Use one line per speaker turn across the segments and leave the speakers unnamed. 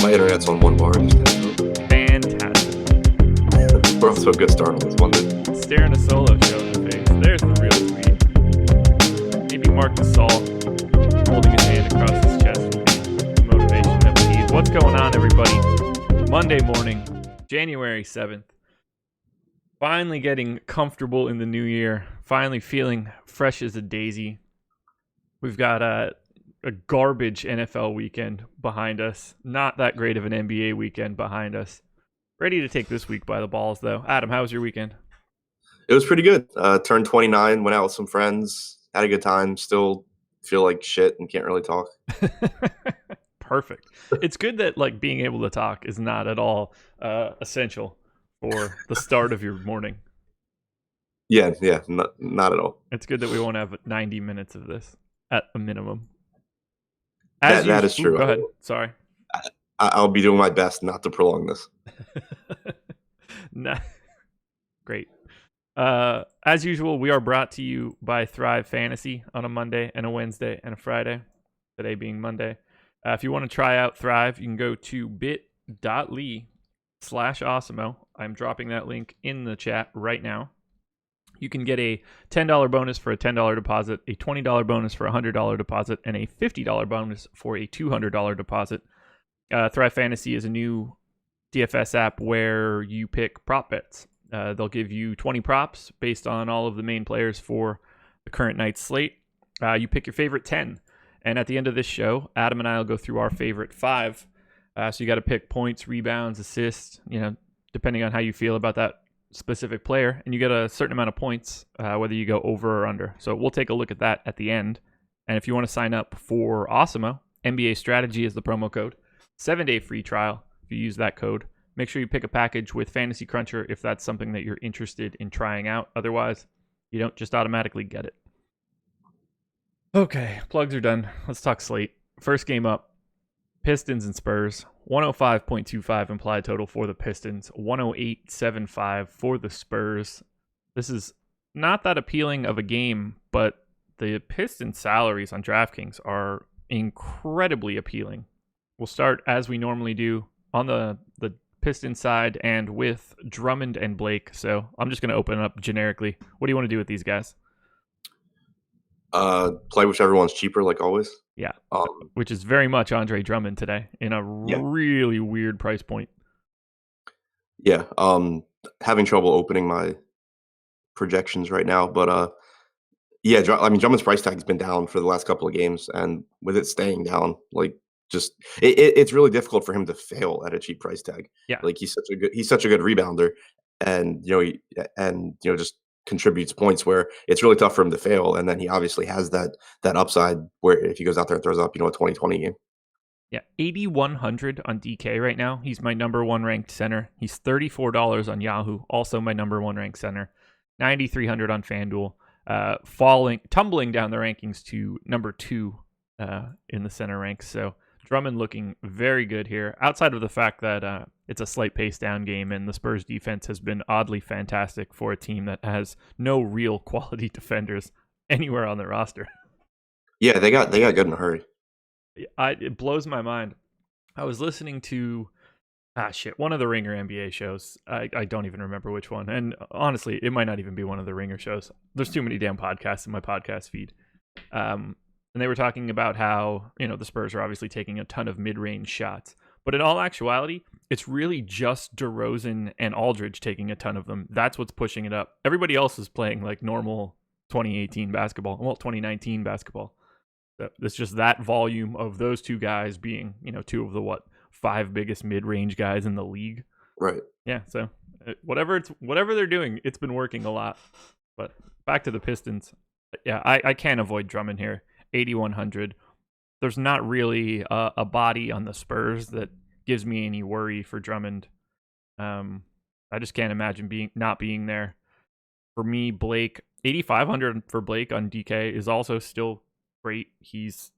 My internet's on one bar.
Fantastic.
We're off to a good start on this one.
Staring a solo show in the face. There's the real tweet. Maybe Mark Gasol holding his hand across his chest would be the motivation that we need. What's going on, everybody? Monday morning, January 7th. Finally getting comfortable in the new year. Finally feeling fresh as a daisy. We've got a garbage NFL weekend behind us. Not that great of an NBA weekend behind us. Ready to take this week by the balls, though. Adam, how was your weekend?
It was pretty good. Turned 29, went out with some friends, had a good time. Still feel like shit and can't really talk.
Perfect. It's good that being able to talk is not at all essential for the start of your morning.
Yeah, not at all.
It's good that we won't have 90 minutes of this at a minimum.
That is true.
Go ahead. Sorry.
I'll be doing my best not to prolong this.
Nah. Great. As usual, we are brought to you by Thrive Fantasy on a Monday and a Wednesday and a Friday. Today being Monday. If you want to try out Thrive, you can go to bit.ly/Awesemo. I'm dropping that link in the chat right now. You can get a $10 bonus for a $10 deposit, a $20 bonus for a $100 deposit, and a $50 bonus for a $200 deposit. Thrive Fantasy is a new DFS app where you pick prop bets. They'll give you 20 props based on all of the main players for the current night's slate. You pick your favorite 10. And at the end of this show, Adam and I will go through our favorite 5. So you got to pick points, rebounds, assists, depending on how you feel about that specific player. And you get a certain amount of points, whether you go over or under. So we'll take a look at that at the end. And if you want to sign up for Awesemo, NBA Strategy is the promo code. 7-day free trial if you use that code. Make sure you pick a package with Fantasy Cruncher if that's something that you're interested in trying out. Otherwise, you don't just automatically get it. Okay, plugs are done. Let's talk slate. First game up, Pistons and Spurs. 105.25 implied total for the Pistons. 108.75 for the Spurs. This is not that appealing of a game, but the Pistons salaries on DraftKings are incredibly appealing. We'll start as we normally do on the Pistons side and with Drummond and Blake. So I'm just going to open it up generically. What do you want to do with these guys?
Play whichever one's cheaper, like always.
Yeah, which is very much Andre Drummond today in a really weird price point.
Yeah, having trouble opening my projections right now, but Drummond's price tag's been down for the last couple of games, and with it staying down, it's really difficult for him to fail at a cheap price tag.
Yeah,
he's such a good rebounder, and just contributes points where it's really tough for him to fail. And then he obviously has that upside where if he goes out there and throws up, a 20-20 game.
Yeah, 8,100 on DK right now. He's my number 1 ranked center. He's $34 on Yahoo, also my number 1 ranked center. 9,300 on FanDuel. Tumbling down the rankings to number 2 in the center ranks. So Drummond looking very good here, outside of the fact that it's a slight pace down game, and the Spurs defense has been oddly fantastic for a team that has no real quality defenders anywhere on the roster.
Yeah, they got good in a hurry.
It blows my mind. I was listening to one of the Ringer NBA shows. I don't even remember which one, and honestly, it might not even be one of the Ringer shows. There's too many damn podcasts in my podcast feed. And they were talking about how, the Spurs are obviously taking a ton of mid-range shots. But in all actuality, it's really just DeRozan and Aldridge taking a ton of them. That's what's pushing it up. Everybody else is playing like normal 2018 basketball. Well, 2019 basketball. So it's just that volume of those two guys being, 2 of the 5 biggest mid-range guys in the league.
Right.
Yeah, so whatever they're doing, it's been working a lot. But back to the Pistons. Yeah, I can't avoid Drummond here. 8,100. There's not really a body on the Spurs that gives me any worry for Drummond. I just can't imagine not being there. For me, Blake, 8,500 for Blake on DK is also still great. He's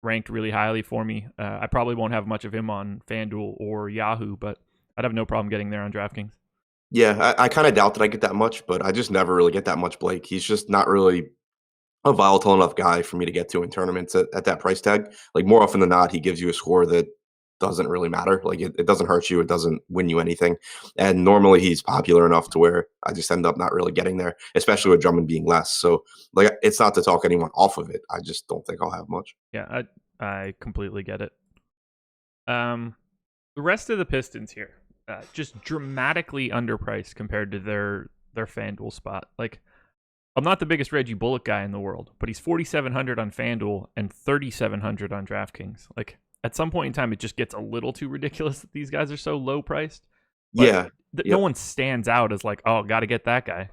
ranked really highly for me. I probably won't have much of him on FanDuel or Yahoo, but I'd have no problem getting there on DraftKings.
Yeah, I kind of doubt that I get that much, but I just never really get that much Blake. He's just not really a volatile enough guy for me to get to in tournaments at that price tag. Like more often than not, he gives you a score that doesn't really matter. Like it doesn't hurt you. It doesn't win you anything. And normally he's popular enough to where I just end up not really getting there, especially with Drummond being less. So like it's not to talk anyone off of it. I just don't think I'll have much.
Yeah, I completely get it. The rest of the Pistons here, just dramatically underpriced compared to their FanDuel spot. Like, I'm not the biggest Reggie Bullock guy in the world, but he's 4,700 on FanDuel and 3,700 on DraftKings. Like, at some point in time, it just gets a little too ridiculous that these guys are so low priced.
Yeah.
No one stands out as like, oh, got to get that guy.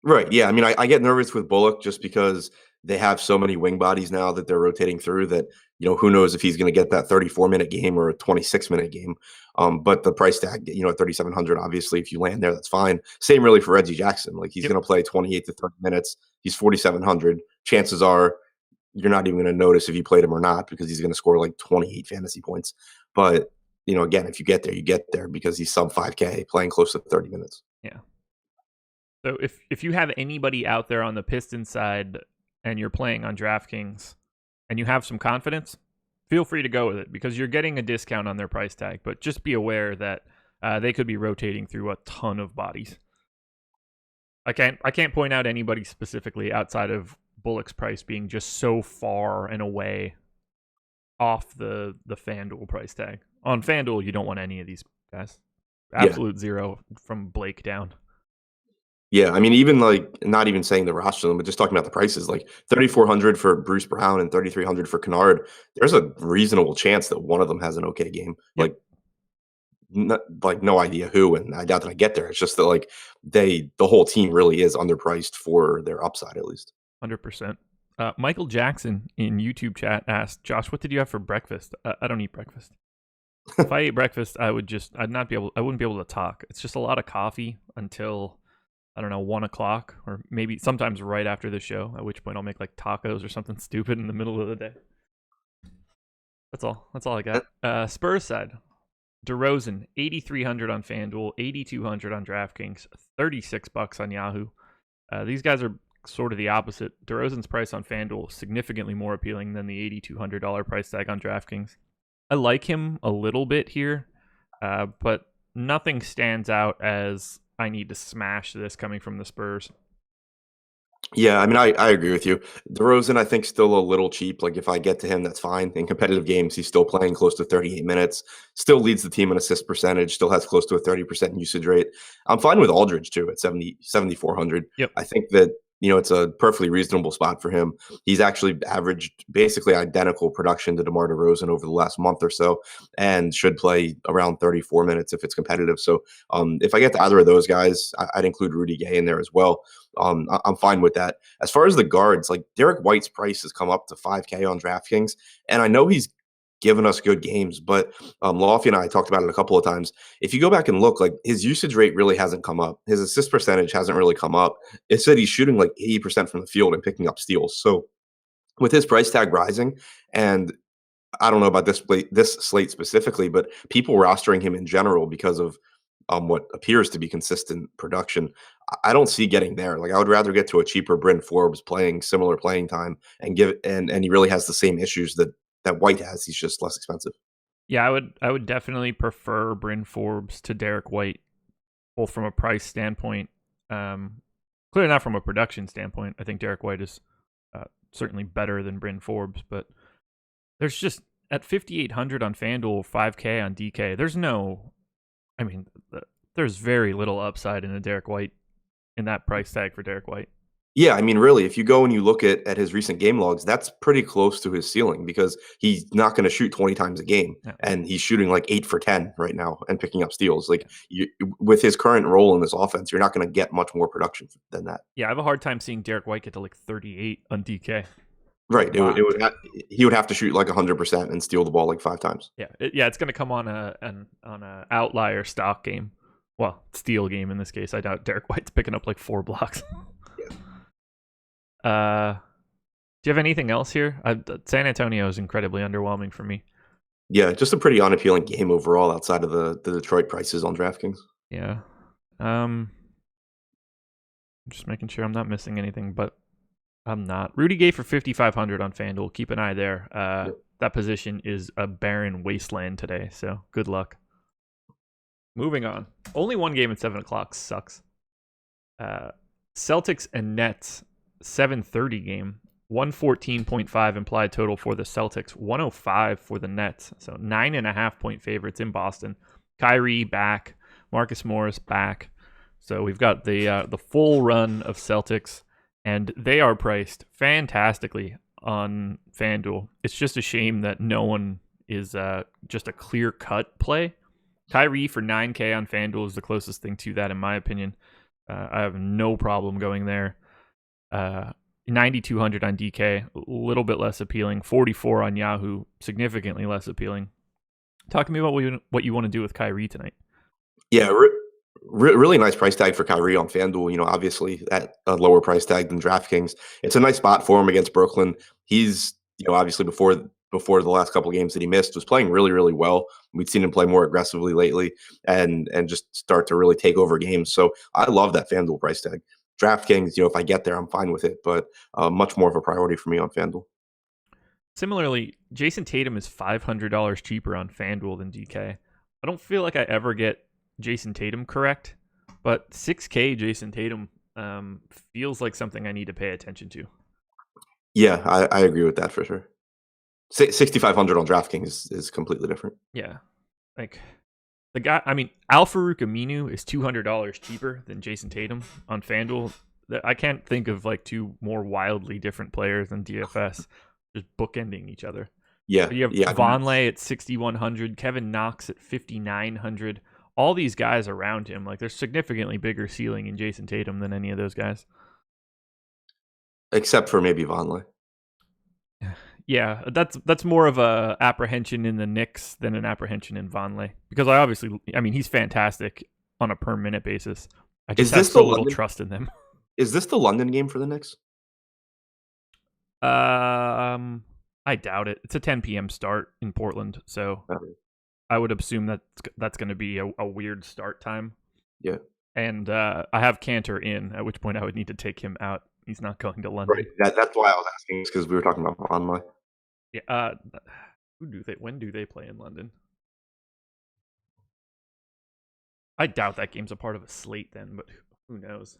Right. Yeah. I mean, I get nervous with Bullock just because they have so many wing bodies now that they're rotating through that, who knows if he's going to get that 34-minute game or a 26-minute game. But the price tag, at 3,700, obviously, if you land there, that's fine. Same really for Reggie Jackson. Like he's going to play 28 to 30 minutes. He's 4,700. Chances are you're not even going to notice if you played him or not because he's going to score like 28 fantasy points. But, again, if you get there, you get there because he's sub 5K playing close to 30 minutes.
Yeah. So if you have anybody out there on the Pistons side and you're playing on DraftKings and you have some confidence, feel free to go with it because you're getting a discount on their price tag. But just be aware that they could be rotating through a ton of bodies. I can't point out anybody specifically outside of Bullock's price being just so far and away off the FanDuel price tag. On FanDuel, you don't want any of these guys. Absolute zero from Blake down.
Yeah, I mean, even like not even saying the roster, but just talking about the prices, like 3,400 for Bruce Brown and 3,300 for Kennard. There's a reasonable chance that one of them has an okay game.
Yep.
No idea who, and I doubt that I get there. It's just that like the whole team really is underpriced for their upside at least.
100%. Michael Jackson in YouTube chat asked, Josh, what did you have for breakfast? I don't eat breakfast. If I ate breakfast, I wouldn't be able to talk. It's just a lot of coffee until, I don't know, 1 o'clock or maybe sometimes right after the show, at which point I'll make like tacos or something stupid in the middle of the day. That's all I got. Spurs side, DeRozan, 8,300 on FanDuel, 8,200 on DraftKings, $36 on Yahoo. These guys are sort of the opposite. DeRozan's price on FanDuel is significantly more appealing than the $8,200 price tag on DraftKings. I like him a little bit here, but nothing stands out as I need to smash this coming from the Spurs.
Yeah, I mean, I agree with you. DeRozan, I think, still a little cheap. Like, if I get to him, that's fine. In competitive games, he's still playing close to 38 minutes, still leads the team in assist percentage, still has close to a 30% usage rate. I'm fine with Aldridge, too, at 7,400.
Yep.
I think that, it's a perfectly reasonable spot for him. He's actually averaged basically identical production to DeMar DeRozan over the last month or so and should play around 34 minutes if it's competitive. So if I get to either of those guys, I'd include Rudy Gay in there as well. I'm fine with that. As far as the guards, like Derek White's price has come up to 5K on DraftKings, and I know he's given us good games, but Lofty and I talked about it a couple of times. If you go back and look, like his usage rate really hasn't come up. His assist percentage hasn't really come up. It said he's shooting like 80% from the field and picking up steals. So with his price tag rising, and I don't know about this slate specifically, but people rostering him in general because of what appears to be consistent production, I don't see getting there. Like I would rather get to a cheaper Bryn Forbes playing similar playing time and and he really has the same issues that White has. He's just less expensive.
Yeah, I would definitely prefer Bryn Forbes to Derek White, both from a price standpoint. Clearly not from a production standpoint. I think Derek White is certainly better than Bryn Forbes, but there's just at 5,800 on FanDuel, 5K on DK. There's very little upside in that price tag for Derek White.
Yeah, I mean, really, if you go and you look at his recent game logs, that's pretty close to his ceiling because he's not going to shoot 20 times a game, and he's shooting like 8 for 10 right now and picking up steals. Like with his current role in this offense, you're not going to get much more production than that.
Yeah, I have a hard time seeing Derek White get to like 38 on DK.
Right, he would have to shoot like 100% and steal the ball like 5 times.
Yeah, it's going to come on an outlier stock game. Well, steal game in this case. I doubt Derek White's picking up like 4 blocks. Do you have anything else here? San Antonio is incredibly underwhelming for me.
Yeah, just a pretty unappealing game overall outside of the Detroit prices on DraftKings.
Yeah. I'm just making sure I'm not missing anything, but I'm not. Rudy Gay for 5,500 on FanDuel. Keep an eye there. that position is a barren wasteland today. So good luck. Moving on. Only one game at 7 o'clock sucks. Celtics and Nets 7:30 game. 114.5 implied total for the Celtics, 105 for the Nets. So 9.5-point favorites in Boston. Kyrie back, Marcus Morris back. So we've got the full run of Celtics, and they are priced fantastically on FanDuel. It's just a shame that no one is just a clear-cut play. Kyrie for 9K on FanDuel is the closest thing to that, in my opinion. I have no problem going there. 9,200 on DK, a little bit less appealing. 44 on Yahoo, significantly less appealing. Talk to me about what you want to do with Kyrie tonight.
Yeah, really nice price tag for Kyrie on FanDuel. Obviously at a lower price tag than DraftKings. It's a nice spot for him against Brooklyn. He's, obviously before the last couple of games that he missed, was playing really, really well. We've seen him play more aggressively lately and just start to really take over games. So I love that FanDuel price tag. DraftKings, if I get there, I'm fine with it, but much more of a priority for me on FanDuel.
Similarly, Jason Tatum is $500 cheaper on FanDuel than DK. I don't feel like I ever get Jason Tatum correct, but 6K Jason Tatum feels like something I need to pay attention to.
Yeah, I agree with that for sure. 6,500 on DraftKings is completely different.
Yeah, like the guy. I mean, Al-Farouq Aminu is $200 cheaper than Jason Tatum on FanDuel. I can't think of like two more wildly different players than DFS, just bookending each other.
Yeah,
but you have Vonleh at 6,100, Kevin Knox at 5,900. All these guys around him, like there's significantly bigger ceiling in Jason Tatum than any of those guys.
Except for maybe Vonleh.
Yeah, that's more of a apprehension in the Knicks than an apprehension in Vonleh. Because he's fantastic on a per minute basis. I just have so little trust in them.
Is this the London game for the Knicks?
I doubt it. It's a 10 p.m. start in Portland, so I would assume that's going to be a weird start time.
Yeah.
And I have Cantor in, at which point I would need to take him out. He's not going to London.
Right. That's why I was asking, because we were talking about Vonleh.
Yeah. When do they play in London? I doubt that game's a part of a slate then, but who knows?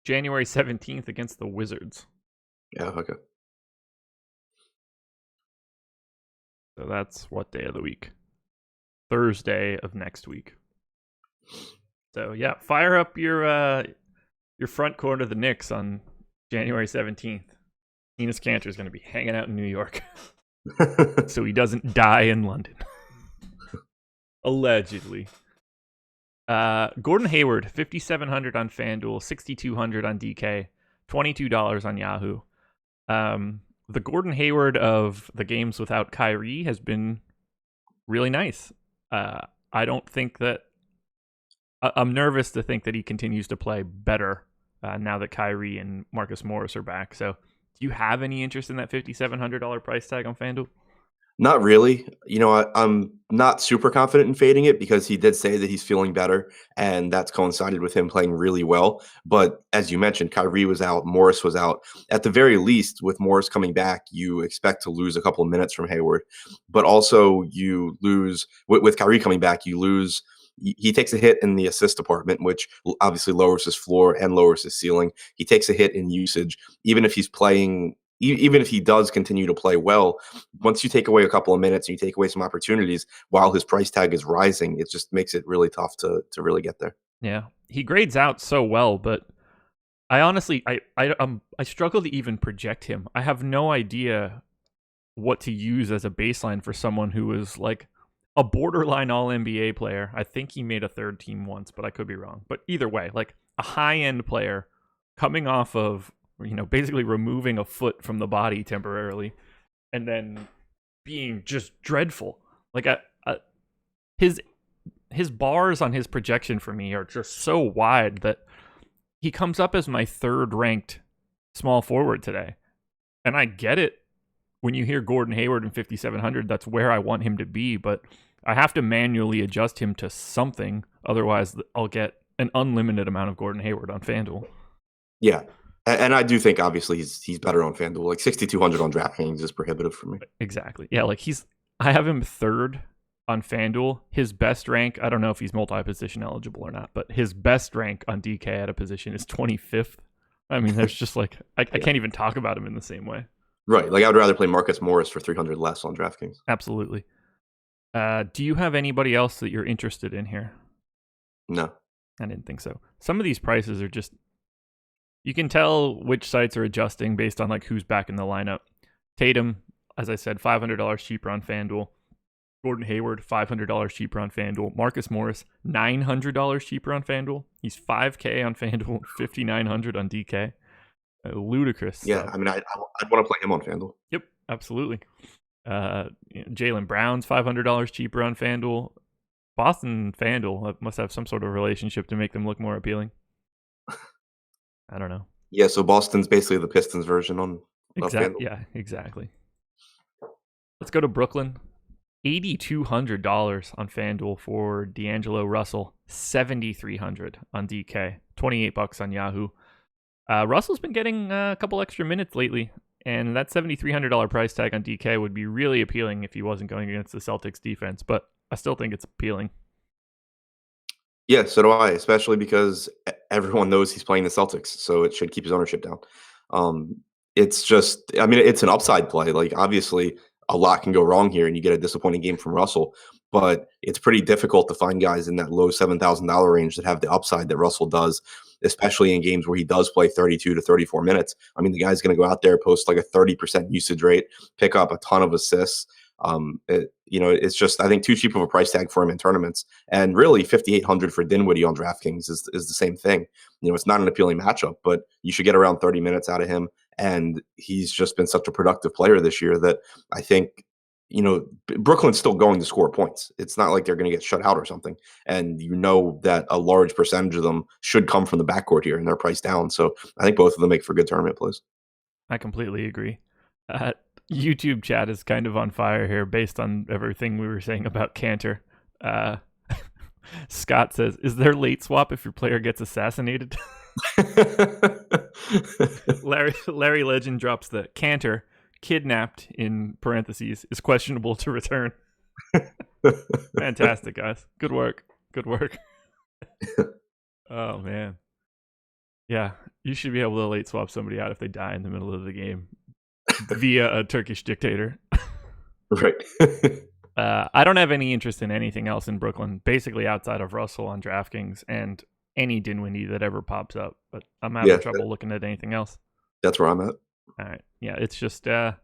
January 17th against the Wizards.
Yeah, okay.
So that's what day of the week? Thursday of next week. So yeah, fire up your front court of the Knicks on January 17th. Enes Kanter is going to be hanging out in New York, so he doesn't die in London. Allegedly. Gordon Hayward, 5,700 on FanDuel, 6,200 on DK, $22 on Yahoo. The Gordon Hayward of the games without Kyrie has been really nice. I don't think that I'm nervous to think that he continues to play better now that Kyrie and Marcus Morris are back. So do you have any interest in that $5,700 price tag on FanDuel?
Not really. I'm not super confident in fading it because he did say that he's feeling better, and that's coincided with him playing really well. But as you mentioned, Kyrie was out, Morris was out. At the very least, with Morris coming back, you expect to lose a couple of minutes from Hayward. But also you lose, with Kyrie coming back, you lose. He takes a hit in the assist department, which obviously lowers his floor and lowers his ceiling. He takes a hit in usage, even if he's playing. Even if he does continue to play well, once you take away a couple of minutes and you take away some opportunities while his price tag is rising, it just makes it really tough to really get there.
Yeah, he grades out so well, but I honestly, I struggle to even project him. I have no idea what to use as a baseline for someone who is like a borderline All-NBA player. I think he made a third team once, but I could be wrong. But either way, like a high-end player coming off of, basically removing a foot from the body temporarily and then being just dreadful. Like his bars on his projection for me are just so wide that he comes up as my third ranked small forward today. And I get it. When you hear Gordon Hayward in 5,700, that's where I want him to be, but I have to manually adjust him to something. Otherwise, I'll get an unlimited amount of Gordon Hayward on FanDuel.
Yeah. And I do think obviously he's better on FanDuel. Like 6,200 on DraftKings is prohibitive for me.
Exactly. Yeah, like I have him third on FanDuel. His best rank, I don't know if he's multi-position eligible or not, but his best rank on DK at a position is 25th. I mean, there's just like I can't even talk about him in the same way.
Right. Like I would rather play Marcus Morris for 300 less on DraftKings.
Absolutely. Do you have anybody else that you're interested in here?
No.
I didn't think so. Some of these prices are just, you can tell which sites are adjusting based on like who's back in the lineup. Tatum, as I said, $500 cheaper on FanDuel. Gordon Hayward, $500 cheaper on FanDuel. Marcus Morris, $900 cheaper on FanDuel. He's $5K on FanDuel, $5,900 on DK. Ludicrous.
Yeah, I mean, I'd want to play him on FanDuel.
Yep, absolutely. Jaylen Brown's $500 cheaper on FanDuel. Boston FanDuel must have some sort of relationship to make them look more appealing. I don't know.
Yeah, so Boston's basically the Pistons version on FanDuel.
Yeah, exactly. Let's go to Brooklyn. $8,200 on FanDuel for D'Angelo Russell. $7,300 on DK. $28 on Yahoo. Russell's been getting a couple extra minutes lately, and that $7,300 price tag on DK would be really appealing if he wasn't going against the Celtics defense, but I still think it's appealing.
Yeah, so do I, especially because everyone knows he's playing the Celtics, so it should keep his ownership down. It's just, I mean, it's an upside play. Like, obviously, a lot can go wrong here, and you get a disappointing game from Russell, but it's pretty difficult to find guys in that low $7,000 range that have the upside that Russell does, especially in games where he does play 32 to 34 minutes. I mean, the guy's going to go out there, post like a 30% usage rate, pick up a ton of assists. It's just, I think, too cheap of a price tag for him in tournaments. And really, 5,800 for Dinwiddie on DraftKings is the same thing. It's not an appealing matchup, but you should get around 30 minutes out of him. And he's just been such a productive player this year that I think, Brooklyn's still going to score points. It's not like they're going to get shut out or something. And that a large percentage of them should come from the backcourt here, and they're priced down. So I think both of them make for good tournament plays.
I completely agree. YouTube chat is kind of on fire here based on everything we were saying about Cantor. Scott says, is there late swap if your player gets assassinated? Larry Legend drops the Cantor kidnapped in parentheses is questionable to return. Fantastic, guys. Good work. Oh, man. Yeah, you should be able to late swap somebody out if they die in the middle of the game via a Turkish dictator.
Right.
I don't have any interest in anything else in Brooklyn, basically outside of Russell on DraftKings and any Dinwiddie that ever pops up. But I'm having trouble looking at anything else. That's
where I'm at.
All right. Yeah, it's just I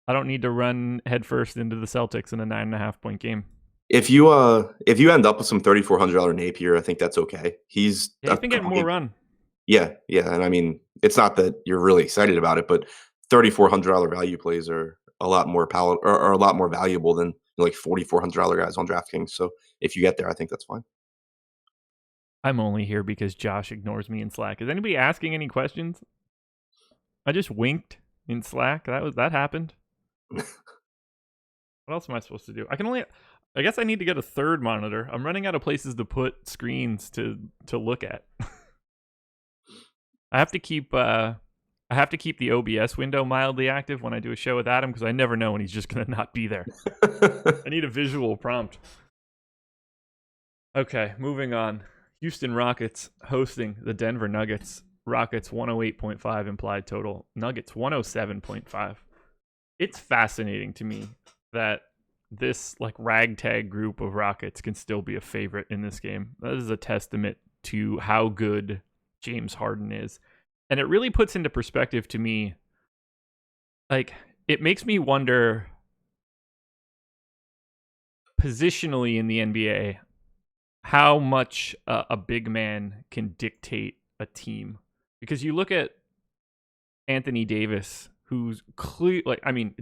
don't need to run headfirst into the Celtics in a 9.5 point game.
If you end up with some $3,400 Napier, I think that's okay. He's
been getting more run.
Yeah, and I mean, it's not that you're really excited about it, but $3,400 value plays are a lot more a lot more valuable than like $4,400 guys on DraftKings. So if you get there, I think that's fine.
I'm only here because Josh ignores me in Slack. Is anybody asking any questions? I just winked in Slack. That happened. What else am I supposed to do? I guess I need to get a third monitor. I'm running out of places to put screens to look at. I have to keep the OBS window mildly active when I do a show with Adam because I never know when he's just going to not be there. I need a visual prompt. Okay, moving on. Houston Rockets hosting the Denver Nuggets. Rockets 108.5 implied total. Nuggets 107.5. It's fascinating to me that this like ragtag group of Rockets can still be a favorite in this game. That is a testament to how good James Harden is. And it really puts into perspective to me, like, it makes me wonder positionally in the NBA how much a big man can dictate a team. Because you look at Anthony Davis, who's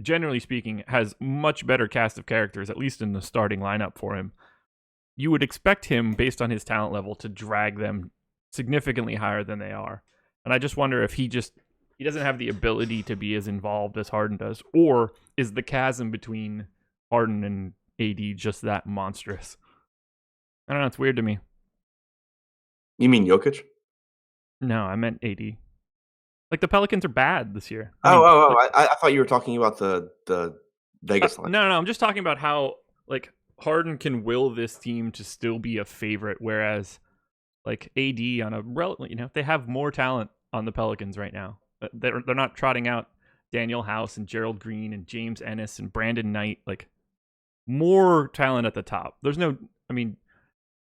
generally speaking, has much better cast of characters, at least in the starting lineup for him. You would expect him, based on his talent level, to drag them significantly higher than they are. And I just wonder if he doesn't have the ability to be as involved as Harden does, or is the chasm between Harden and AD just that monstrous? I don't know. It's weird to me.
You mean Jokic?
No, I meant AD. Like the Pelicans are bad this year. I
Oh,
mean,
oh,
like
oh, I thought you were talking about the Vegas line.
no, I'm just talking about how like Harden can will this team to still be a favorite, whereas like AD on a they have more talent on the Pelicans right now. They're not trotting out Daniel House and Gerald Green and James Ennis and Brandon Knight, like more talent at the top. There's no, I mean,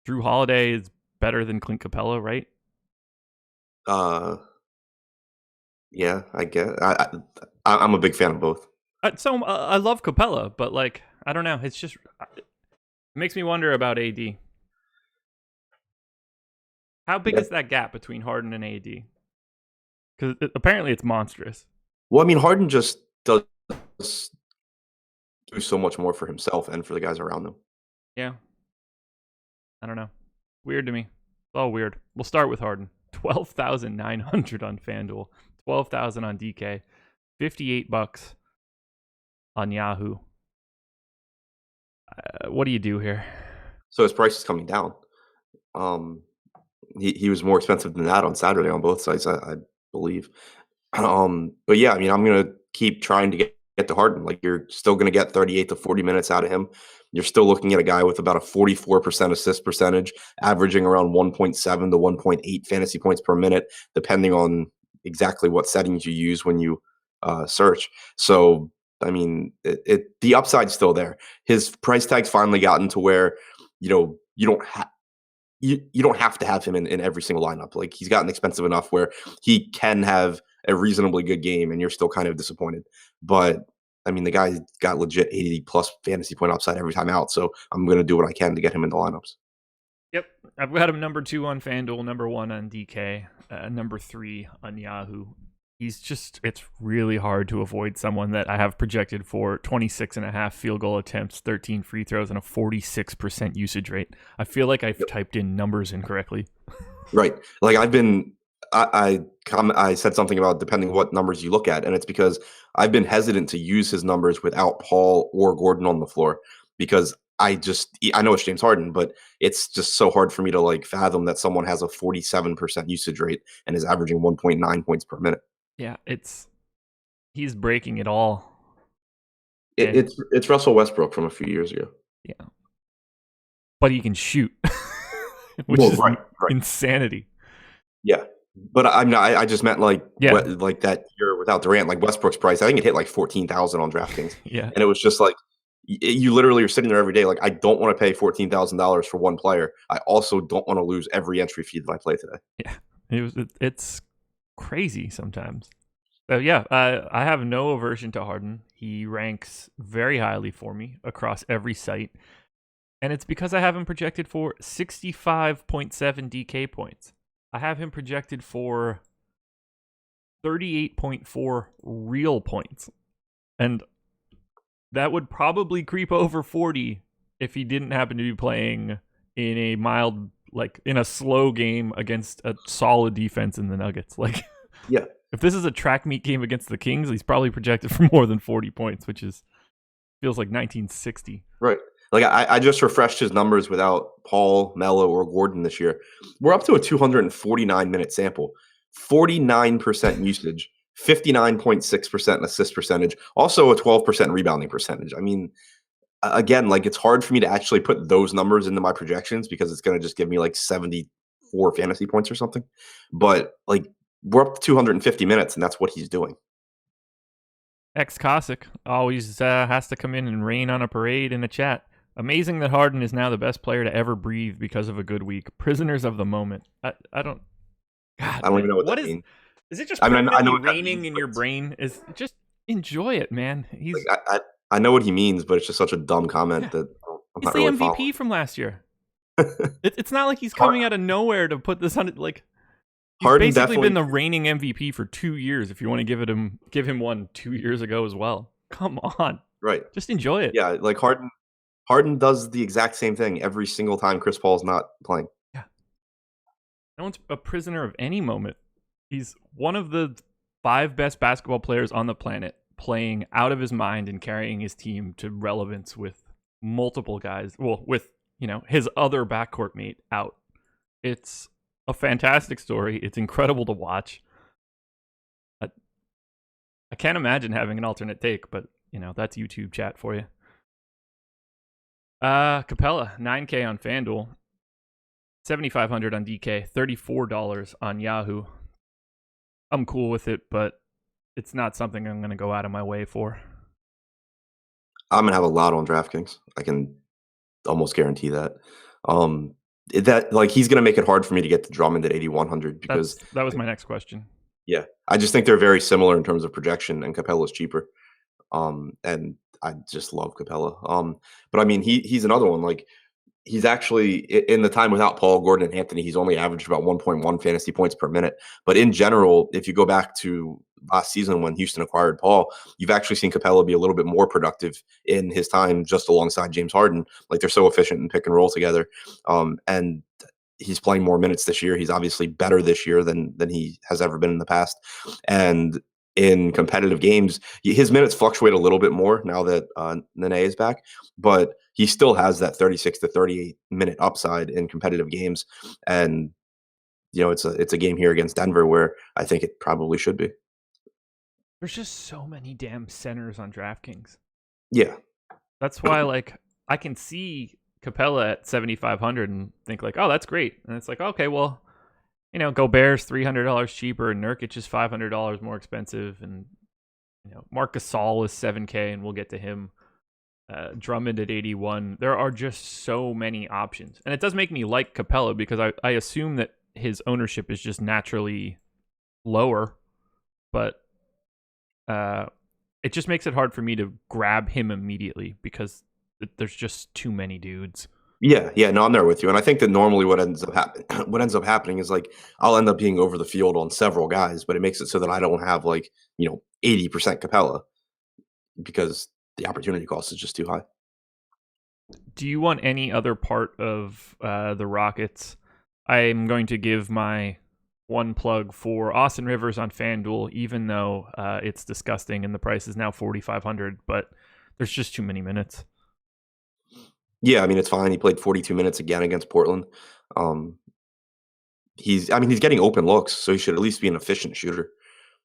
Drew Holiday is better than Clint Capella, right?
Uh, yeah, I get. I'm a big fan of both.
I love Capella, but like I don't know, it's just it makes me wonder about AD. How big
Yeah.
is that gap between Harden and AD? Because apparently it's monstrous.
Well, I mean, Harden just does do so much more for himself and for the guys around him.
Yeah, I don't know. Weird to me. It's all weird. We'll start with Harden. 12,900 on FanDuel, 12,000 on DK, $58 on Yahoo. What do you do here?
So his price is coming down. Um, he was more expensive than that on Saturday on both sides, I believe. But yeah, I mean, I'm gonna keep trying to get to Harden. Like you're still gonna get 38 to 40 minutes out of him. You're still looking at a guy with about a 44% assist percentage, averaging around 1.7 to 1.8 fantasy points per minute, depending on exactly what settings you use when you search. So I mean, the upside's still there. His price tag's finally gotten to where you don't have you don't have to have him in every single lineup. Like he's gotten expensive enough where he can have a reasonably good game and you're still kind of disappointed. But I mean, the guy's got legit 80 plus fantasy point upside every time out. So I'm going to do what I can to get him in the lineups.
Yep. I've got him number 2 on FanDuel, number 1 on DK, number 3 on Yahoo. It's really hard to avoid someone that I have projected for 26.5 field goal attempts, 13 free throws, and a 46% usage rate. I feel like I've typed in numbers incorrectly.
Right. Like I said something about depending what numbers you look at, and it's because I've been hesitant to use his numbers without Paul or Gordon on the floor because I know it's James Harden, but it's just so hard for me to like fathom that someone has a 47% usage rate and is averaging 1.9 points per minute.
Yeah, he's breaking it all.
It's Russell Westbrook from a few years ago.
Yeah, but he can shoot, which is insanity.
Yeah, but I just meant like like that year without Durant, like Westbrook's price. I think it hit like 14,000 on DraftKings.
Yeah,
and it was just like you literally are sitting there every day. Like I don't want to pay $14,000 for one player. I also don't want to lose every entry fee that I play today.
Yeah, it's crazy sometimes. So yeah, I have no aversion to Harden. He ranks very highly for me across every site. And it's because I have him projected for 65.7 DK points. I have him projected for 38.4 real points. And that would probably creep over 40 if he didn't happen to be playing in a mild, like in a slow game against a solid defense in the Nuggets. Like,
yeah.
If this is a track meet game against the Kings, he's probably projected for more than 40 points, which feels like 1960.
Right. Like I just refreshed his numbers without Paul, Melo, or Gordon this year. We're up to a 249-minute sample, 49% usage, 59.6% assist percentage, also a 12% rebounding percentage. I mean, again, like it's hard for me to actually put those numbers into my projections because it's going to just give me like 74 fantasy points or something. But like we're up to 250 minutes, and that's what he's doing.
Cossack always has to come in and rain on a parade in the chat. Amazing that Harden is now the best player to ever breathe because of a good week. Prisoners of the moment. I don't. God,
I don't even know what that means.
Is it just raining in your brain? Is just enjoy it, man. He's.
Like, I know what he means, but it's just such a dumb comment that I'm
he's
not really
the MVP
following.
from last year. It's not like he's coming out of nowhere to put this on it. Like he's
Harden
basically been the reigning MVP for 2 years. If you want to give him one 2 years ago as well. Come on,
right?
Just enjoy it.
Yeah, like Harden does the exact same thing every single time Chris Paul's not playing.
Yeah, no one's a prisoner of any moment. He's one of the 5 best basketball players on the planet, playing out of his mind and carrying his team to relevance with multiple guys. Well, with his other backcourt mate out. It's a fantastic story. It's incredible to watch. I can't imagine having an alternate take, but that's YouTube chat for you. Capella, 9K on FanDuel, 7,500 on DK, $34 on Yahoo. I'm cool with it, but it's not something I'm going to go out of my way for.
I'm gonna have a lot on DraftKings. I can almost guarantee that. He's gonna make it hard for me to get to Drummond at 8,100 because
that was my next question.
yeah, I just think they're very similar in terms of projection, and Capella's cheaper. And I just love Capella. But I mean, he's another one. Like he's actually in the time without Paul, Gordon, and Anthony, he's only averaged about 1.1 fantasy points per minute. But in general, if you go back to last season when Houston acquired Paul, you've actually seen Capella be a little bit more productive in his time just alongside James Harden. Like they're so efficient in pick and roll together. And he's playing more minutes this year. He's obviously better this year than he has ever been in the past. And in competitive games, his minutes fluctuate a little bit more now that Nene is back, but he still has that 36 to 38 minute upside in competitive games. And it's a game here against Denver where I think it probably should be.
There's just so many damn centers on DraftKings.
Yeah.
That's why I can see Capella at 7,500 and think like, oh, that's great. And it's like, okay, well, Gobert's $300 cheaper and Nurkic is $500 more expensive. And, Marc Gasol is 7K and we'll get to him. Drummond at 81. There are just so many options. And it does make me like Capella because I assume that his ownership is just naturally lower. But it just makes it hard for me to grab him immediately because there's just too many dudes.
Yeah, no, I'm there with you, and I think that normally what ends up happening is like I'll end up being over the field on several guys, but it makes it so that I don't have 80% Capella because the opportunity cost is just too high.
Do you want any other part of the Rockets? I'm going to give my one plug for Austin Rivers on FanDuel, even though it's disgusting and the price is now 4,500, but there's just too many minutes.
Yeah, I mean, it's fine. He played 42 minutes again against Portland. He's getting open looks, so he should at least be an efficient shooter.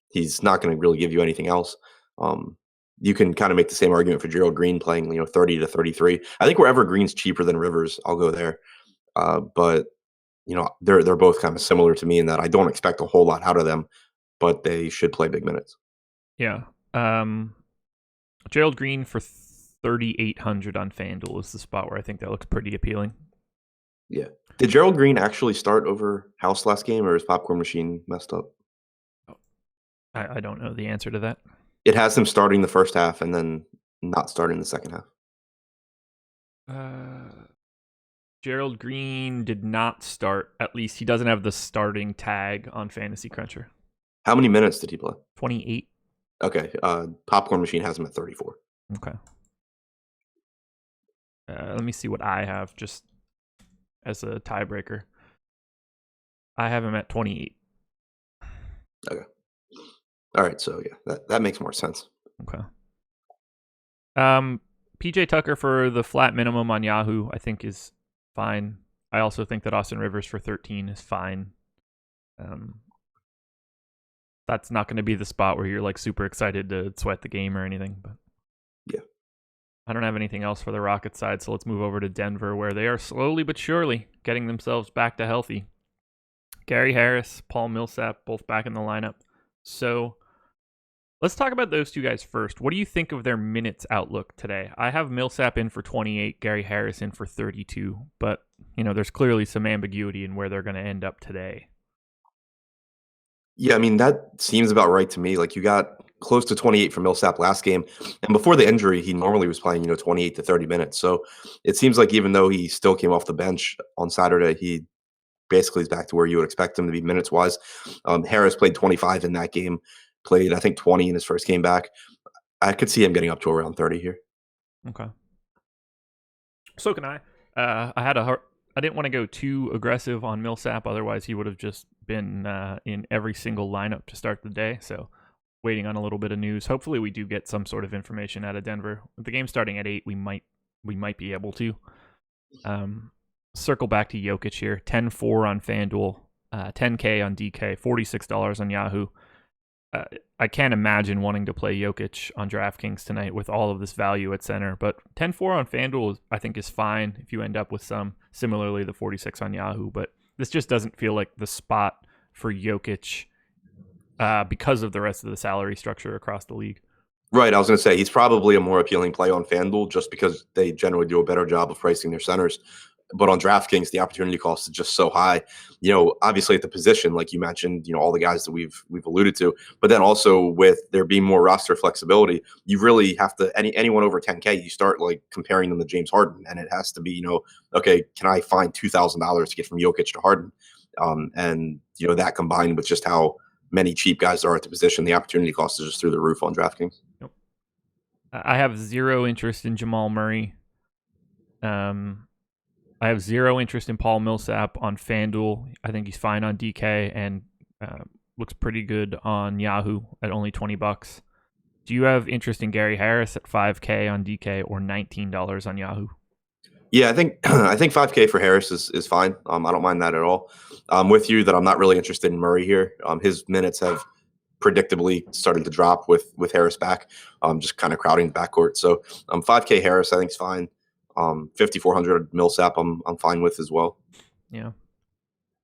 He's not going to really give you anything else. You can kind of make the same argument for Gerald Green playing, 30 to 33. I think wherever Green's cheaper than Rivers, I'll go there. But they're both kind of similar to me in that I don't expect a whole lot out of them, but they should play big minutes.
Yeah. Gerald Green for 3,800 on FanDuel is the spot where I think that looks pretty appealing.
Yeah. Did Gerald Green actually start over House last game, or is Popcorn Machine messed up?
I don't know the answer to that.
It has him starting the first half and then not starting the second half.
Gerald Green did not start. At least he doesn't have the starting tag on Fantasy Cruncher.
How many minutes did he play?
28.
Okay. Popcorn Machine has him at 34.
Okay. Let me see what I have just as a tiebreaker. I have him at 28.
Okay. All right. So, yeah, that makes more sense.
Okay. PJ Tucker for the flat minimum on Yahoo, I think is fine. I also think that Austin Rivers for 13 is fine. That's not going to be the spot where you're super excited to sweat the game or anything, but
yeah.
I don't have anything else for the Rockets side, so let's move over to Denver, where they are slowly but surely getting themselves back to healthy. Gary Harris, Paul Millsap, both back in the lineup. So let's talk about those two guys first. What do you think of their minutes outlook today? I have Millsap in for 28, Gary Harris in for 32, but there's clearly some ambiguity in where they're going to end up today.
Yeah, I mean, that seems about right to me. You got close to 28 for Millsap last game. And before the injury, he normally was playing, 28 to 30 minutes. So it seems like even though he still came off the bench on Saturday, he basically is back to where you would expect him to be minutes-wise. Harris played 25 in that game, played, I think, 20 in his first game back. I could see him getting up to around 30 here.
Okay. So can I. I didn't want to go too aggressive on Millsap, otherwise he would have just been in every single lineup to start the day. So waiting on a little bit of news. Hopefully we do get some sort of information out of Denver. With the game starting at 8, we might be able to. Circle back to Jokic here. 10-4 on FanDuel, $10K on DK, $46 on Yahoo. I can't imagine wanting to play Jokic on DraftKings tonight with all of this value at center. But 10-4 on FanDuel, I think, is fine if you end up with some. Similarly, the 46 on Yahoo. But this just doesn't feel like the spot for Jokic because of the rest of the salary structure across the league.
Right, I was going to say he's probably a more appealing play on FanDuel just because they generally do a better job of pricing their centers. But on DraftKings, the opportunity cost is just so high. Obviously at the position, like you mentioned, all the guys that we've alluded to, but then also with there being more roster flexibility, you really have to anyone over 10K, you start like comparing them to James Harden, and it has to be, okay, can I find $2,000 to get from Jokic to Harden? And that combined with just how many cheap guys there are at the position, the opportunity cost is just through the roof on DraftKings.
Yep. I have zero interest in Jamal Murray. I have zero interest in Paul Millsap on FanDuel. I think he's fine on DK and looks pretty good on Yahoo at only $20. Do you have interest in Gary Harris at $5K on DK or $19 on Yahoo?
Yeah, I think 5K for Harris is fine. I don't mind that at all. I'm with you that I'm not really interested in Murray here. His minutes have predictably started to drop with Harris back, just kind of crowding the backcourt. So 5K Harris I think is fine. 5,400 Millsap I'm fine with as well.
Yeah.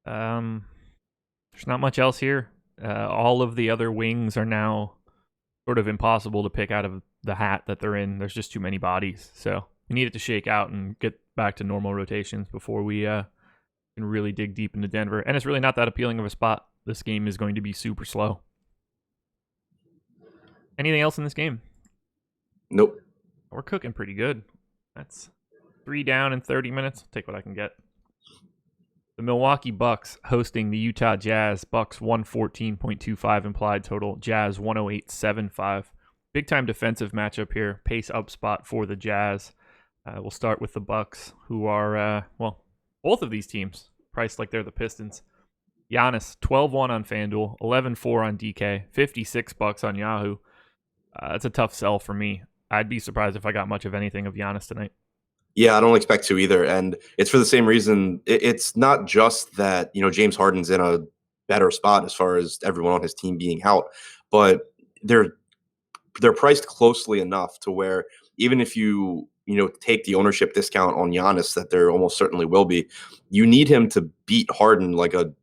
There's not much else here. All of the other wings are now sort of impossible to pick out of the hat that they're in. There's just too many bodies. So we need it to shake out and get back to normal rotations before we can really dig deep into Denver. And it's really not that appealing of a spot. This game is going to be super slow. Anything else in this game?
Nope.
We're cooking pretty good. That's 3 down in 30 minutes. I'll take what I can get. The Milwaukee Bucks hosting the Utah Jazz. Bucks 114.25 implied total. Jazz 108.75. Big time defensive matchup here. Pace up spot for the Jazz. We'll start with the Bucks, who are both of these teams priced like they're the Pistons. Giannis 12-1 on FanDuel, 11-4 on DK, $56 on Yahoo. That's a tough sell for me. I'd be surprised if I got much of anything of Giannis tonight.
Yeah, I don't expect to either. And it's for the same reason. It's not just that, James Harden's in a better spot as far as everyone on his team being out, but they're priced closely enough to where even if you take the ownership discount on Giannis that there almost certainly will be, you need him to beat Harden like a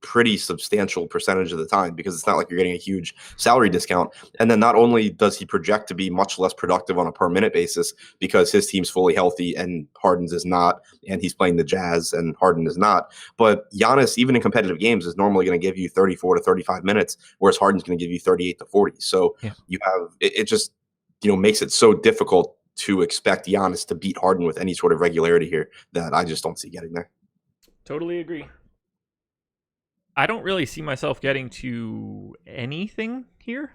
pretty substantial percentage of the time, because it's not like you're getting a huge salary discount. And then not only does he project to be much less productive on a per minute basis because his team's fully healthy and Harden's is not, and he's playing the Jazz and Harden is not, but Giannis, even in competitive games, is normally going to give you 34 to 35 minutes, whereas Harden's going to give you 38 to 40. So you have it just makes it so difficult to expect Giannis to beat Harden with any sort of regularity here that I just don't see getting there.
Totally agree. I don't really see myself getting to anything here.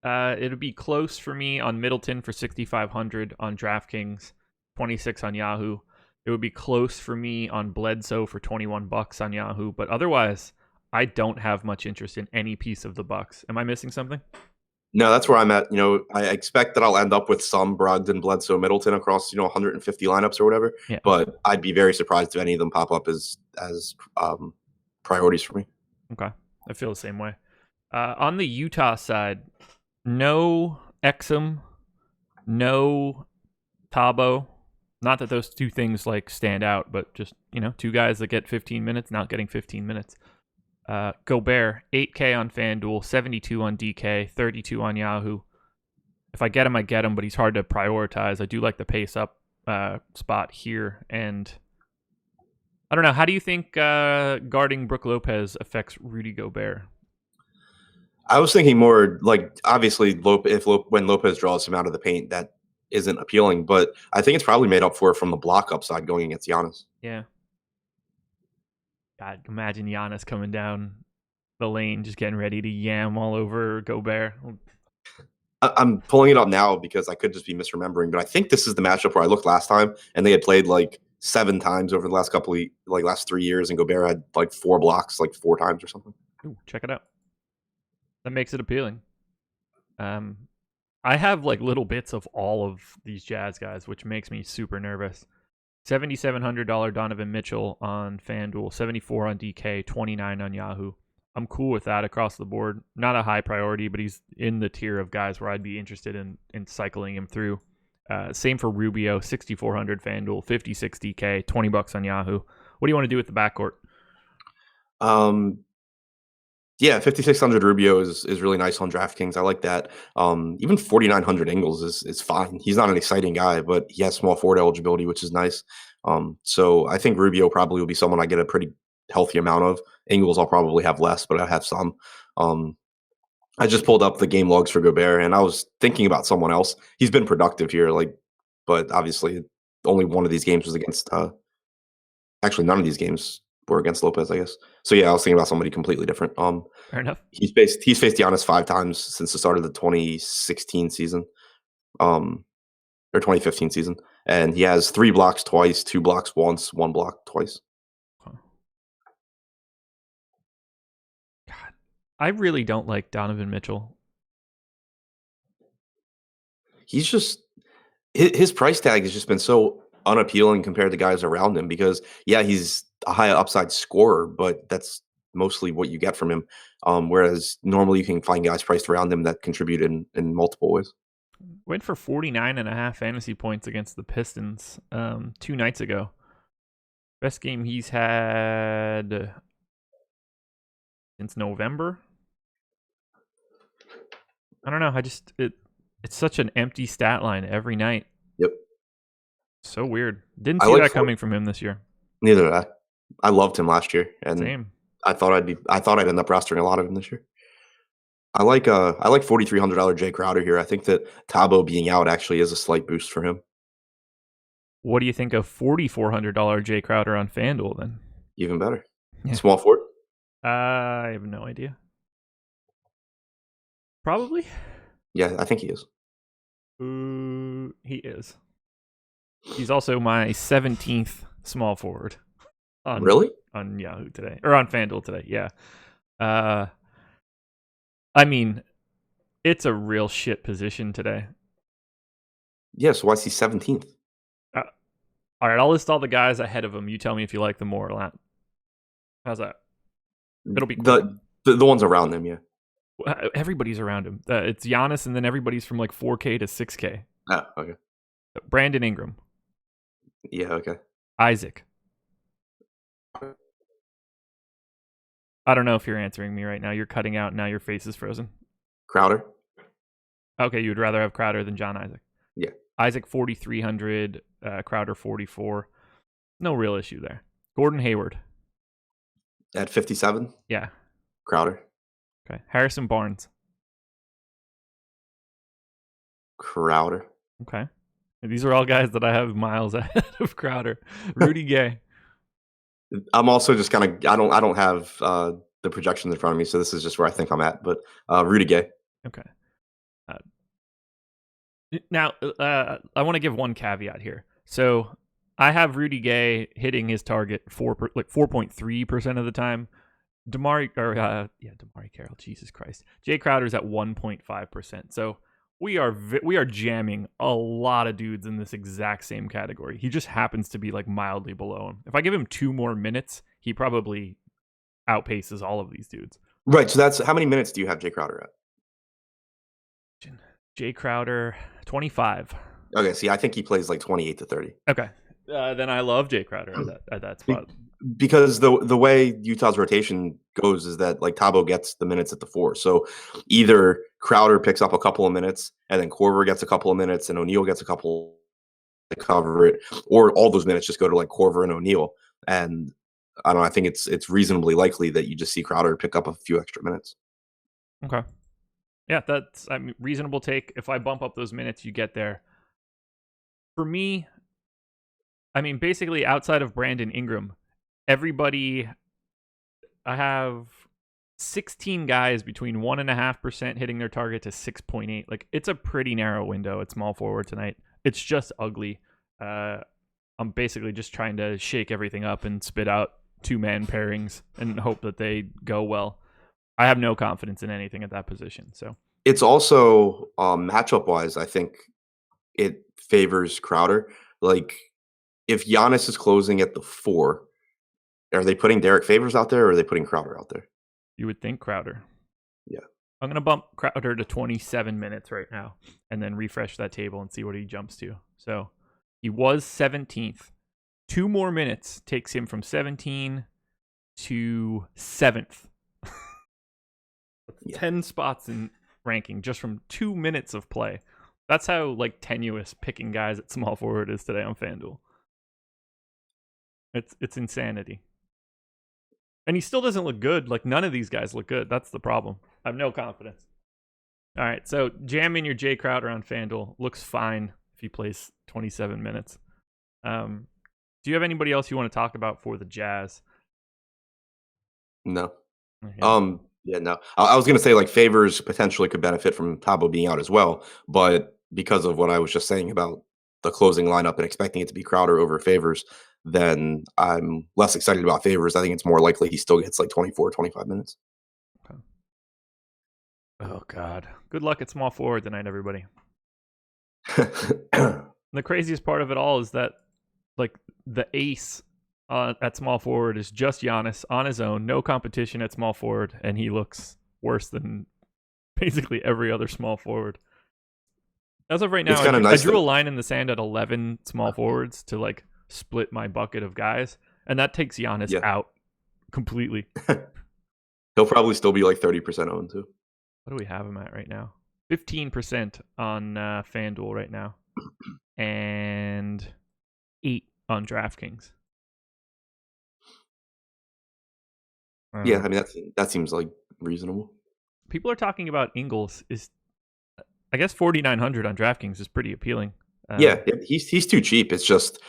It'll be close for me on Middleton for 6,500 on DraftKings, 26 on Yahoo. It would be close for me on Bledsoe for $21 on Yahoo. But otherwise, I don't have much interest in any piece of the Bucks. Am I missing something?
No, that's where I'm at. I expect that I'll end up with some Brogdon, Bledsoe, Middleton across 150 lineups or whatever.
Yeah.
But I'd be very surprised if any of them pop up as priorities for me.
Okay, I feel the same way. On the Utah side, no Exum, no Tabo. Not that those two things stand out, but just two guys that get 15 minutes, not getting 15 minutes. Gobert, 8K on FanDuel, 72 on DK, 32 on Yahoo. If I get him, I get him, but he's hard to prioritize. I do like the pace up spot here, and I don't know. How do you think guarding Brook Lopez affects Rudy Gobert?
I was thinking more obviously when Lopez draws him out of the paint, that isn't appealing, but I think it's probably made up for from the block upside going against Giannis.
Yeah. God, imagine Giannis coming down the lane, just getting ready to yam all over Gobert.
I'm pulling it up now because I could just be misremembering, but I think this is the matchup where I looked last time and they had played 7 times over the last last 3 years, and Gobert had 4 blocks 4 times or something.
Ooh, check it out. That makes it appealing. I have little bits of all of these Jazz guys, which makes me super nervous. $7,700 Donovan Mitchell on FanDuel, 74 on DK, 29 on Yahoo. I'm cool with that across the board. Not a high priority, but he's in the tier of guys where I'd be interested in cycling him through. Same for Rubio, 6,400 FanDuel, 50-6 DK, $20 on Yahoo. What do you want to do with the backcourt?
Yeah, 5,600 Rubio is really nice on DraftKings. I like that. Even 4,900 Ingles is fine. He's not an exciting guy, but he has small forward eligibility, which is nice. So I think Rubio probably will be someone I get a pretty healthy amount of. Ingles I'll probably have less, but I have some. I just pulled up the game logs for Gobert, and I was thinking about someone else. He's been productive here, but obviously only one of these games was against. Actually, none of these games were against Lopez, I guess. So yeah, I was thinking about somebody completely different.
Fair enough.
He's faced Giannis 5 times since the start of the 2016 season, or 2015 season, and he has 3 blocks twice, 2 blocks once, 1 block twice.
Huh. God, I really don't like Donovan Mitchell.
He's just his price tag has just been so unappealing compared to guys around him because yeah, he's a high upside scorer, but that's mostly what you get from him. Whereas normally you can find guys priced around him that contribute in multiple ways.
Went for 49.5 fantasy points against the Pistons 2 nights ago. Best game he's had since November. I don't know. It's such an empty stat line every night.
Yep.
So weird. Didn't see that coming from him this year.
Neither did I. I loved him last year, and
Same.
I thought I'd end up rostering a lot of him this year. I like $4,300 Jay Crowder here. I think that Tabo being out actually is a slight boost for him.
What do you think of $4,400 Jay Crowder on FanDuel then?
Even better.
Yeah.
Small forward?
I have no idea. Probably.
Yeah, I think he is.
He is. He's also my 17th small forward.
Really?
On Yahoo today. Or on FanDuel today, yeah. I mean, it's a real shit position today.
Yeah, so why is he 17th?
All right, I'll list all the guys ahead of him. You tell me if you like them more or not. How's that? It'll be cool.
The ones around them, yeah.
Everybody's around him. It's Giannis, and then everybody's from like 4K to 6K.
Oh, okay.
Brandon Ingram.
Yeah, okay.
Isaac. I don't know if you're answering me right now. You're cutting out. Now your face is frozen.
Crowder?
Okay, you would rather have Crowder than John Isaac.
Yeah.
Isaac 4,300, Crowder 44. No real issue there. Gordon Hayward.
At 57?
Yeah.
Crowder.
Okay. Harrison Barnes.
Crowder.
Okay. And these are all guys that I have miles ahead of Crowder. Rudy Gay.
I'm also just kind of I don't have the projections in front of me, so this is just where I think I'm at. But Rudy Gay.
Okay. Now, I want to give one caveat here. So I have Rudy Gay hitting his target 4.3% of the time. Damari Carroll, Jesus Christ. Jay Crowder's at 1.5%. So we are jamming a lot of dudes in this exact same category. He just happens to be like mildly below him. If I give him 2 more minutes, he probably outpaces all of these dudes.
Right. So that's how many minutes do you have Jay Crowder at?
Jay Crowder, 25.
Okay. See, I think he plays like 28 to 30.
Okay. Then I love Jay Crowder at that spot.
Because the way Utah's rotation goes is that like Tabo gets the minutes at the 4. So either Crowder picks up a couple of minutes and then Korver gets a couple of minutes and O'Neal gets a couple to cover it, or all those minutes just go to like Korver and O'Neal. And I don't know, I think it's reasonably likely that you just see Crowder pick up a few extra minutes.
Okay. Yeah, that's reasonable take. If I bump up those minutes, you get there. For me, I mean, basically outside of Brandon Ingram, everybody, I have 16 guys between 1.5% hitting their target to 6.8. Like, it's a pretty narrow window at small forward tonight. It's just ugly. I'm basically just trying to shake everything up and spit out 2-man pairings and hope that they go well. I have no confidence in anything at that position. So
it's also matchup wise, I think it favors Crowder. Like if Giannis is closing at the 4, are they putting Derek Favors out there or are they putting Crowder out there?
You would think Crowder.
Yeah.
I'm going to bump Crowder to 27 minutes right now and then refresh that table and see what he jumps to. So he was 17th. 2 more minutes takes him from 17 to 7th. 10 spots in ranking just from 2 minutes of play. That's how tenuous picking guys at small forward is today on FanDuel. It's insanity. And he still doesn't look good. None of these guys look good. That's the problem. I have no confidence. All right, so jam in your Jay Crowder on FanDuel. Looks fine if he plays 27 minutes. Do you have anybody else you want to talk about for the Jazz?
No.
Okay.
Yeah, no. I was gonna say Favors potentially could benefit from Tabo being out as well, but because of what I was just saying about the closing lineup and expecting it to be Crowder over Favors, then I'm less excited about Favors. I think it's more likely he still gets 24, 25 minutes.
Okay. Oh God. Good luck at small forward tonight, everybody. The craziest part of it all is that the ace at small forward is just Giannis on his own, no competition at small forward, and he looks worse than basically every other small forward. As of right now, I drew a line in the sand at 11 small forwards to split my bucket of guys, and that takes Giannis out completely.
He'll probably still be 30% owned too.
What do we have him at right now? 15% on FanDuel right now, and 8 on DraftKings.
Yeah, I mean that seems reasonable.
People are talking about Ingles is, I guess 4,900 on DraftKings is pretty appealing.
Yeah, he's too cheap. It's just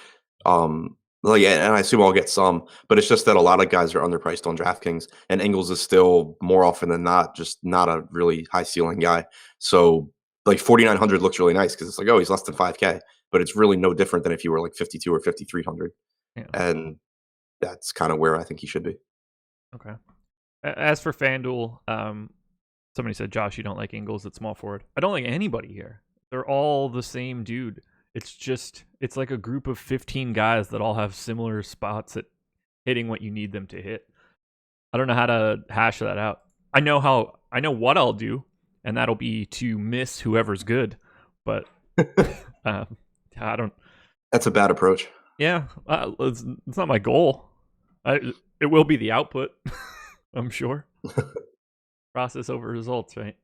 and I assume I'll get some, but it's just that a lot of guys are underpriced on DraftKings, and Ingles is still more often than not just not a really high ceiling guy. So 4,900 looks really nice because it's oh, he's less than 5K, but it's really no different than if you were 52 or 5,300, and that's kind of where I think he should be.
Okay. As for FanDuel, somebody said, Josh, you don't like Ingles at small forward. I don't like anybody here. They're all the same dude. It's like a group of 15 guys that all have similar spots at hitting what you need them to hit. I don't know how to hash that out. I know what I'll do, and that'll be to miss whoever's good. But I don't.
That's a bad approach.
Yeah, it's not my goal. It will be the output, I'm sure. Process over results, right?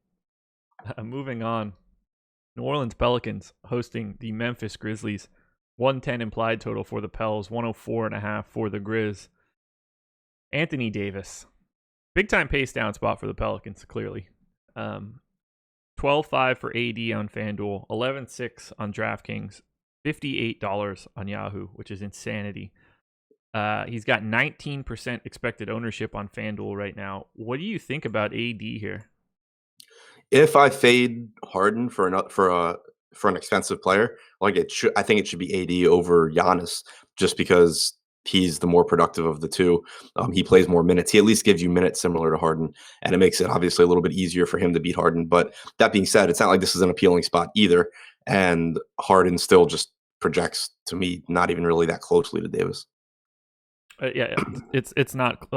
Moving on. New Orleans Pelicans hosting the Memphis Grizzlies. 110 implied total for the Pels, 104.5 for the Grizz. Anthony Davis. Big time pace down spot for the Pelicans, clearly. 12.5 for AD on FanDuel, 11.6 on DraftKings, $58 on Yahoo, which is insanity. He's got 19% expected ownership on FanDuel right now. What do you think about AD here?
If I fade Harden for an expensive player, I think it should be AD over Giannis, just because he's the more productive of the two. He plays more minutes. He at least gives you minutes similar to Harden, and it makes it obviously a little bit easier for him to beat Harden. But that being said, it's not like this is an appealing spot either, and Harden still just projects to me not even really that closely to Davis.
It's not.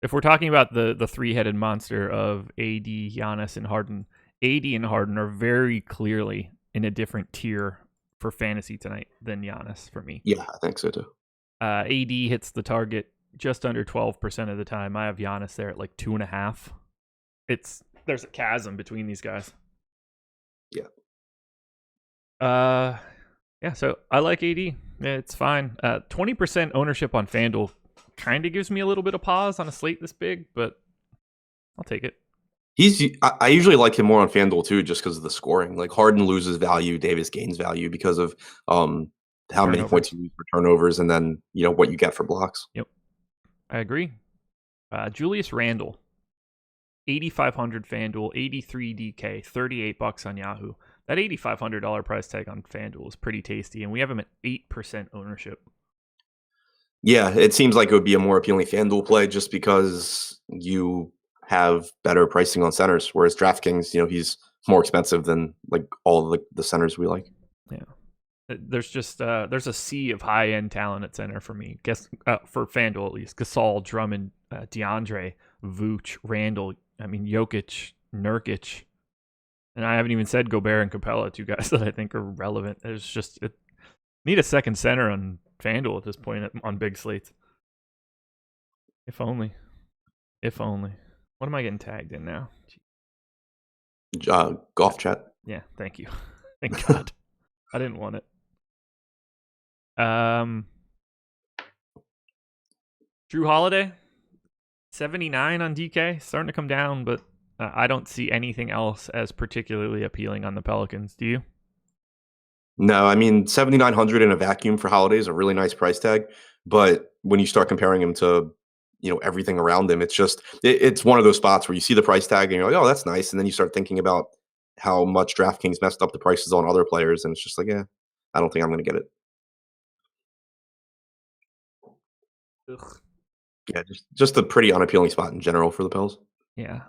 If we're talking about the three-headed monster of AD, Giannis, and Harden, AD and Harden are very clearly in a different tier for fantasy tonight than Giannis for me.
Yeah, I think so too.
AD hits the target just under 12% of the time. I have Giannis there at 2.5. There's a chasm between these guys.
Yeah.
So I like AD. It's fine. 20% ownership on FanDuel kind of gives me a little bit of pause on a slate this big, but I'll take it.
I usually like him more on FanDuel too, just because of the scoring. Harden loses value, Davis gains value because of how many points you lose for turnovers, and then what you get for blocks.
Yep, I agree. Julius Randle, 8,500 FanDuel, 83 DK, $38 on Yahoo. That $8,500 price tag on FanDuel is pretty tasty, and we have him at 8% ownership.
Yeah, it seems like it would be a more appealing FanDuel play just because you have better pricing on centers, whereas DraftKings, he's more expensive than all the centers we like.
Yeah. There's a sea of high end talent at center for me. Guess for FanDuel at least: Gasol, Drummond, DeAndre, Vooch, Randall. I mean Jokic, Nurkic, and I haven't even said Gobert and Capella, two guys that I think are relevant. Need a second center on FanDuel at this point on big slates. If only. If only. What am I getting tagged in now?
Golf chat.
Yeah, thank you. Thank God. I didn't want it. Drew Holiday, 79 on DK, starting to come down, but I don't see anything else as particularly appealing on the Pelicans. Do you?
No, I mean 7,900 in a vacuum for Holiday is a really nice price tag, but when you start comparing him to everything around him, it's one of those spots where you see the price tag and you're like, oh, that's nice, and then you start thinking about how much DraftKings messed up the prices on other players, and it's just like, yeah, I don't think I'm going to get it.
Ugh.
Yeah, just a pretty unappealing spot in general for the Pels.
Yeah.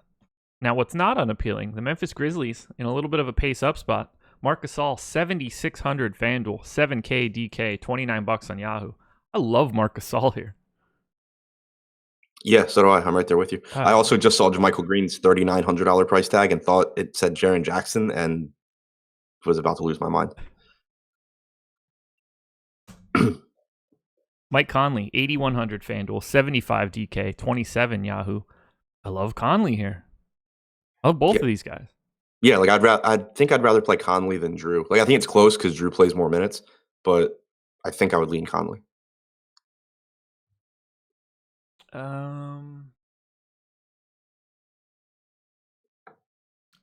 Now, what's not unappealing? The Memphis Grizzlies in a little bit of a pace up spot. Marc Gasol, 7,600 FanDuel, 7K DK, $29 on Yahoo. I love Marc Gasol here.
Yeah, so do I. I'm right there with you. I also just saw JaMychal Green's $3,900 price tag and thought it said Jaren Jackson and was about to lose my mind.
Mike Conley, 8,100 FanDuel, 75 DK, 27 Yahoo. I love Conley here. I love both of these guys.
Yeah, like I think I'd rather play Conley than Drew. Like I think it's close because Drew plays more minutes, but I think I would lean Conley.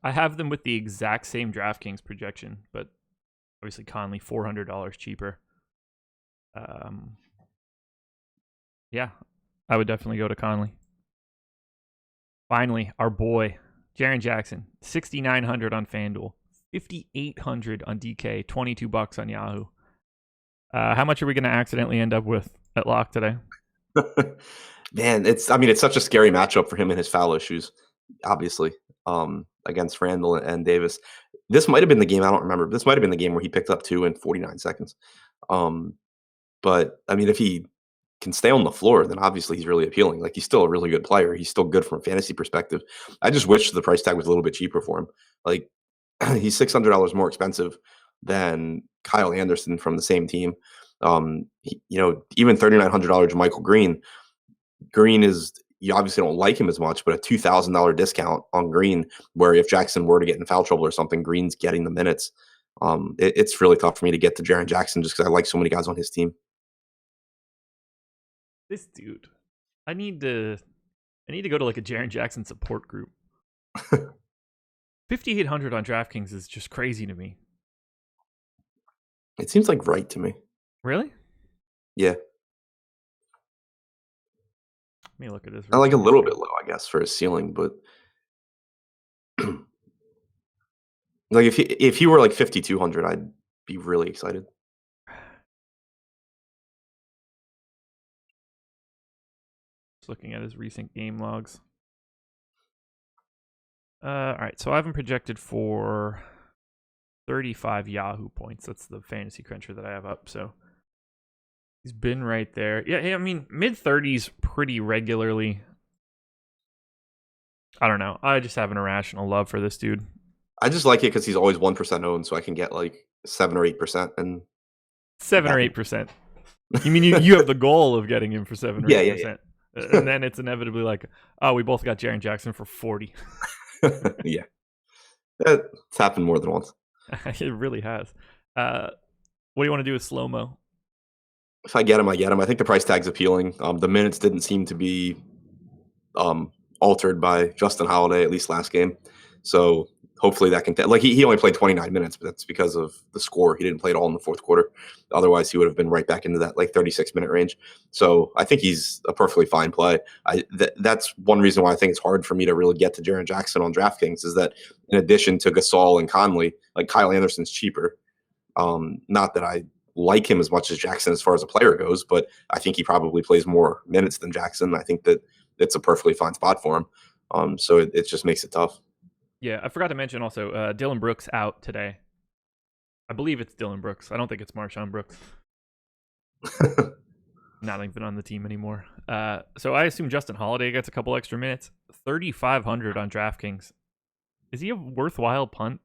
I have them with the exact same DraftKings projection, but obviously Conley $400 cheaper. Yeah, I would definitely go to Conley. Finally, our boy Jaren Jackson, 6,900 on FanDuel, 5,800 on DK, $22 on Yahoo. How much are we going to accidentally end up with at lock today?
Man, it's such a scary matchup for him and his foul issues, obviously, against Randall and Davis. This might have been the game, I don't remember. This might have been the game where he picked up 2 in 49 seconds. But, I mean, if he can stay on the floor, then obviously he's really appealing. Like, he's still a really good player. He's still good from a fantasy perspective. I just wish the price tag was a little bit cheaper for him. Like, he's $600 more expensive than Kyle Anderson from the same team. Even $3,900 Michael Green is, you obviously don't like him as much, but a $2,000 discount on Green, where if Jackson were to get in foul trouble or something, Green's getting the minutes. It's really tough for me to get to Jaren Jackson just because I like so many guys on his team.
This dude, I need to go to like a Jaren Jackson support group. 5,800 on DraftKings is just crazy to me.
It seems like right to me.
Really?
Yeah.
Let me look at this.
I like a little bit low, I guess, for his ceiling, but like if he were like 5,200, I'd be really excited.
Just looking at his recent game logs. All right, so I have him projected for 35 Yahoo points. That's the fantasy cruncher that I have up. So he's been right there. Yeah, I mean, mid-30s pretty regularly. I don't know. I just have an irrational love for this dude.
I just like it because he's always 1% owned, so I can get like 7 or 8%. And
7 or 8%. You mean you have the goal of getting him for 7 or 8%? Yeah. And then it's inevitably like, oh, we both got Jaren Jackson for 40.
Yeah. It's happened more than once.
It really has. What do you want to do with slow-mo?
If I get him, I get him. I think the price tag's appealing. The minutes didn't seem to be altered by Justin Holiday, at least last game. So hopefully that can he only played 29 minutes, but that's because of the score. He didn't play at all in the fourth quarter. Otherwise, he would have been right back into that 36-minute range. So I think he's a perfectly fine play. That's one reason why I think it's hard for me to really get to Jaren Jackson on DraftKings, is that in addition to Gasol and Conley, like Kyle Anderson's cheaper. Not that I like him as much as Jackson as far as a player goes, but I think he probably plays more minutes than Jackson. I think that it's a perfectly fine spot for him. So it just makes it tough.
Yeah, I forgot to mention also, Dylan Brooks out today. I believe it's Dylan Brooks. I don't think it's Marshawn Brooks. Not even on the team anymore. So I assume Justin Holiday gets a couple extra minutes. 3,500 on DraftKings. Is he a worthwhile punt?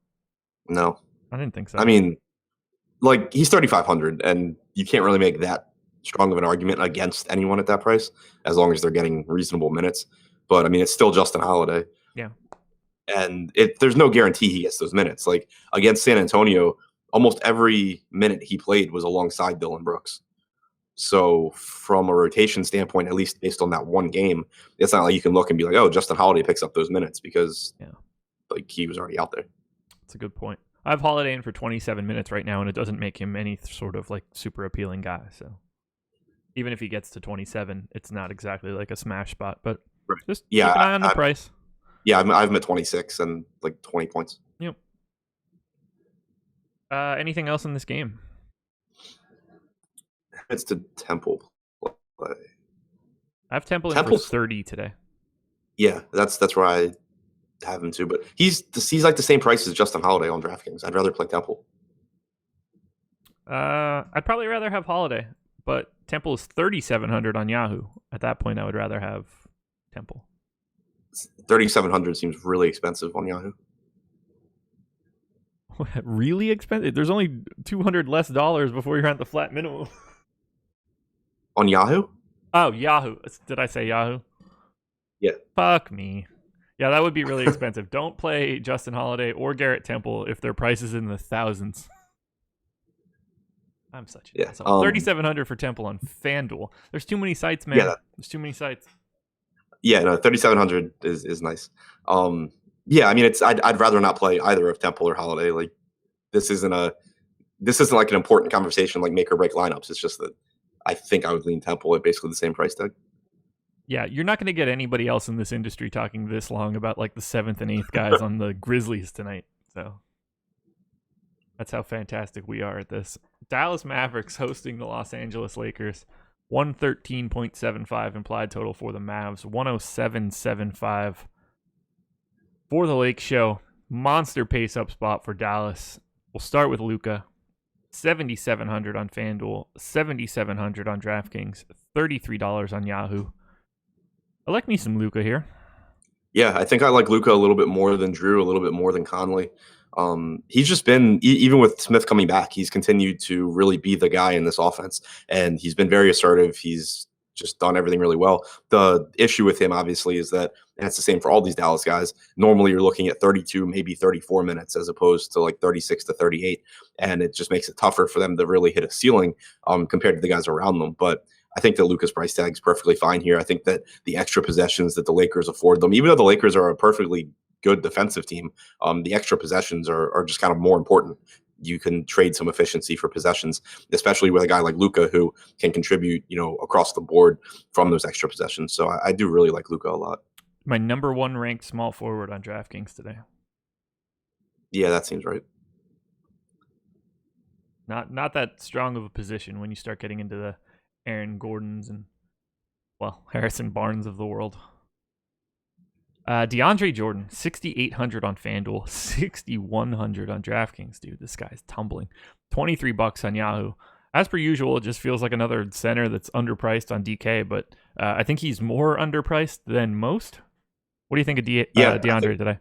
No.
I didn't think so.
I mean, like, he's 3,500, and you can't really make that strong of an argument against anyone at that price as long as they're getting reasonable minutes. But, I mean, it's still Justin Holiday.
Yeah.
And there's no guarantee he gets those minutes. Like, against San Antonio, almost every minute he played was alongside Dylan Brooks. So from a rotation standpoint, at least based on that one game, it's not like you can look and be like, oh, Justin Holiday picks up those minutes because like he was already out there.
That's a good point. I have Holiday in for 27 minutes right now, and it doesn't make him any sort of like super appealing guy. So even if he gets to 27, it's not exactly like a smash spot, but just keep an eye on the price.
Yeah, I've him at 26 and like 20 points.
Yep. Anything else in this game?
It's to Temple play.
I have Temple in for 30 today.
Yeah, that's where I have him too. But he's like the same price as Justin Holiday on DraftKings. I'd rather play Temple.
I'd probably rather have Holiday, but Temple is 3,700 on Yahoo. At that point, I would rather have Temple.
3,700 seems really expensive on Yahoo.
Really expensive? There's only $200 less before you're at the flat minimum.
On Yahoo?
Oh, Yahoo. Did I say Yahoo?
Yeah.
Fuck me. Yeah, that would be really expensive. Don't play Justin Holiday or Garrett Temple if their price is in the thousands. I'm such an asshole. 3,700 for Temple on FanDuel. There's too many sites, man. There's too many sites.
Yeah, no, 3,700 is nice. Yeah, I mean, I'd rather not play either of Temple or Holiday. Like, this isn't like an important conversation like make or break lineups. It's just that I think I would lean Temple at basically the same price tag.
Yeah, you're not going to get anybody else in this industry talking this long about like the 7th and 8th guys on the Grizzlies tonight. So that's how fantastic we are at this. Dallas Mavericks hosting the Los Angeles Lakers. 113.75 implied total for the Mavs. 107.75 for the Lake Show. Monster pace up spot for Dallas. We'll start with Luka. 7,700 on FanDuel, 7,700 on DraftKings, $33 on Yahoo. I like me some Luka here.
Yeah, I think I like Luka a little bit more than Drew, a little bit more than Conley. He's just been, even with Smith coming back, he's continued to really be the guy in this offense, and he's been very assertive. He's just done everything really well. The issue with him, obviously, is that, and it's the same for all these Dallas guys, normally you're looking at 32, maybe 34 minutes as opposed to like 36 to 38, and it just makes it tougher for them to really hit a ceiling compared to the guys around them. But I think that Luka's price tag is perfectly fine here. I think that the extra possessions that the Lakers afford them, even though the Lakers are a perfectly good defensive team, the extra possessions are just kind of more important. You can trade some efficiency for possessions, especially with a guy like Luka who can contribute, across the board from those extra possessions. So I do really like Luka a lot.
My number 1 ranked small forward on DraftKings today.
Yeah, that seems right.
Not that strong of a position when you start getting into the Aaron Gordons and, Harrison Barnes of the world. DeAndre Jordan, 6,800 on FanDuel, 6,100 on DraftKings. Dude, this guy's tumbling. $23 on Yahoo. As per usual, it just feels like another center that's underpriced on DK, but I think he's more underpriced than most. What do you think of DeAndre today?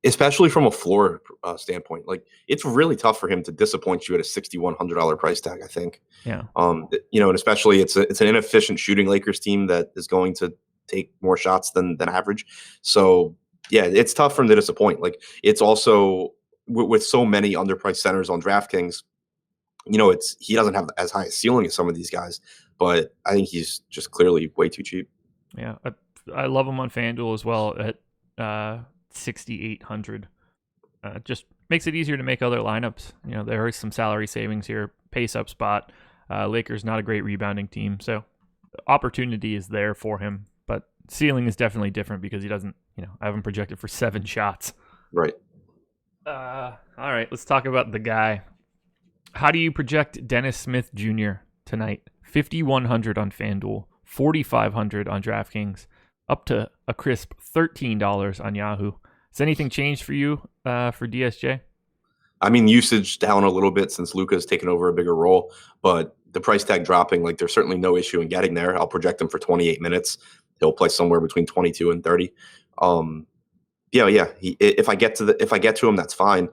Especially
from a floor standpoint, like it's really tough for him to disappoint you at a $6,100 price tag, I think.
Yeah.
And especially it's an inefficient shooting Lakers team that is going to take more shots than average. So yeah, it's tough for him to disappoint. Like it's also with so many underpriced centers on DraftKings, he doesn't have as high a ceiling as some of these guys, but I think he's just clearly way too cheap.
Yeah, I love him on FanDuel as well at 6,800. Just makes it easier to make other lineups. There is some salary savings here. Pace up spot. Lakers not a great rebounding team, so the opportunity is there for him. But ceiling is definitely different because he doesn't. I have him projected for 7 shots.
Right.
All right, let's talk about the guy. How do you project Dennis Smith Jr. tonight? 5,100 on FanDuel, 4,500 on DraftKings, up to a crisp $13 on Yahoo. Has anything changed for you for DSJ?
I mean, usage down a little bit since Luka's taken over a bigger role, but the price tag dropping, like there's certainly no issue in getting there. I'll project him for 28 minutes. He'll play somewhere between 22 and 30. Um, yeah. If I get to him, that's fine.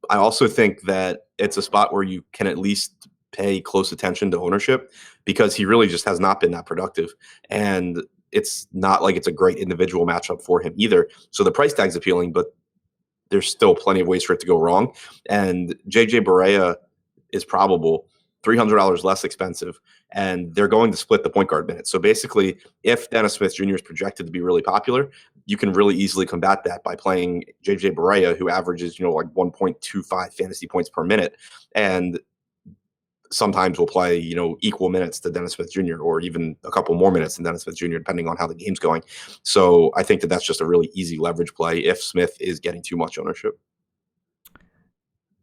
I also think that it's a spot where you can at least pay close attention to ownership because he really just has not been that productive. And it's not like it's a great individual matchup for him either. So the price tag's appealing, but there's still plenty of ways for it to go wrong. And JJ Barea is probable, $300 less expensive, and they're going to split the point guard minutes. So basically, if Dennis Smith Jr. is projected to be really popular, you can really easily combat that by playing JJ Barea, who averages, like 1.25 fantasy points per minute, and sometimes will play, equal minutes to Dennis Smith Jr. or even a couple more minutes than Dennis Smith Jr., depending on how the game's going. So I think that that's just a really easy leverage play if Smith is getting too much ownership.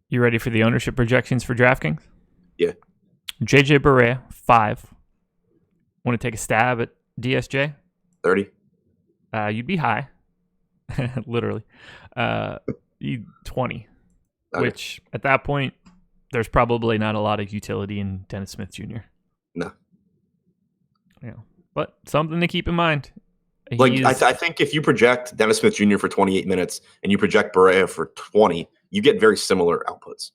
You ready for the ownership projections for DraftKings?
Yeah.
JJ Barea, 5. Want to take a stab at DSJ?
30.
You'd be high. Literally. 20. Okay. Which, at that point, there's probably not a lot of utility in Dennis Smith Jr.
No.
Yeah. But something to keep in mind.
I think if you project Dennis Smith Jr. for 28 minutes and you project Barea for 20, you get very similar outputs.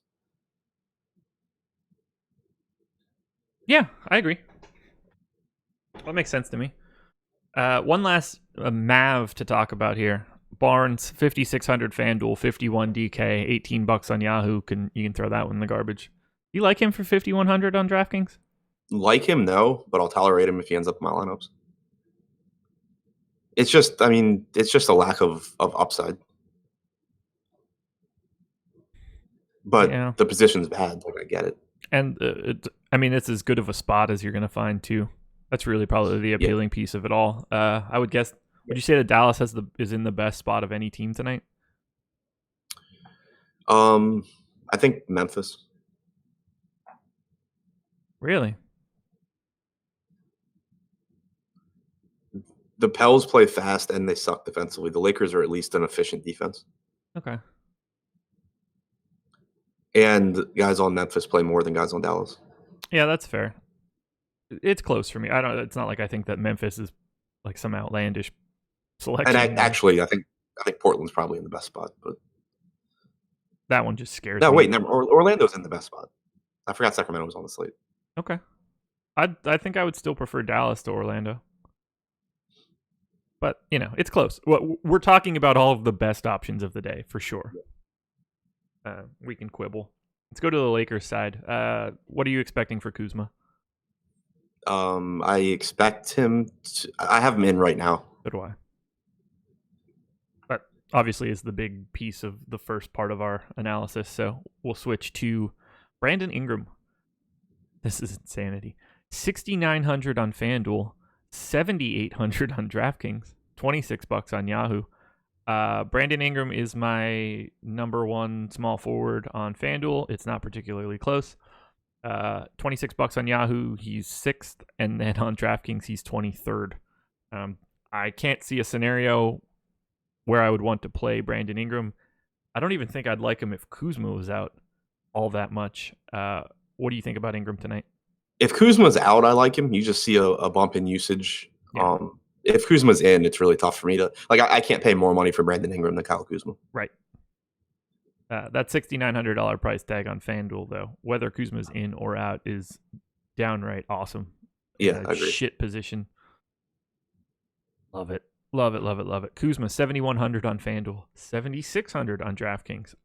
Yeah, I agree. That makes sense to me. One last Mav to talk about here. Barnes, 5,600 FanDuel, 51 DK, $18 on Yahoo. You can throw that one in the garbage. You like him for 5,100 on DraftKings?
Like him, no, but I'll tolerate him if he ends up in my lineups. It's just a lack of upside. But yeah. The position's bad, but I get it.
And it's as good of a spot as you're going to find too. That's really probably the appealing piece of it all. I would guess. Would you say that Dallas is in the best spot of any team tonight?
I think Memphis.
Really?
The Pels play fast and they suck defensively. The Lakers are at least an efficient defense.
Okay.
And guys on Memphis play more than guys on Dallas.
Yeah, that's fair. It's close for me. It's not like I think that Memphis is like some outlandish selection.
And I think Portland's probably in the best spot, but
that one just scares me.
No, wait, Orlando's in the best spot. I forgot Sacramento was on the slate.
Okay. I think I would still prefer Dallas to Orlando. But, it's close. We're talking about all of the best options of the day, for sure. We can quibble. Let's go to the Lakers side. What are you expecting for Kuzma?
I expect him I have him in right now.
So do I. But obviously is the big piece of the first part of our analysis. So we'll switch to Brandon Ingram. This is insanity. 6,900 on FanDuel, 7,800 on DraftKings, $26 on Yahoo. Brandon Ingram is my number one small forward on FanDuel. It's not particularly close. $26 on Yahoo, he's 6th, and then on DraftKings, he's 23rd. I can't see a scenario where I would want to play Brandon Ingram. I don't even think I'd like him if Kuzma was out all that much. What do you think about Ingram tonight?
If Kuzma's out, I like him. You just see a bump in usage. Yeah. If Kuzma's in, it's really tough for me to I can't pay more money for Brandon Ingram than Kyle Kuzma.
Right. That $6,900 price tag on FanDuel, though, whether Kuzma's in or out, is downright awesome.
Yeah, I agree.
Shit position. Love it. Love it, love it, love it. Kuzma, 7,100 on FanDuel, 7,600 on DraftKings.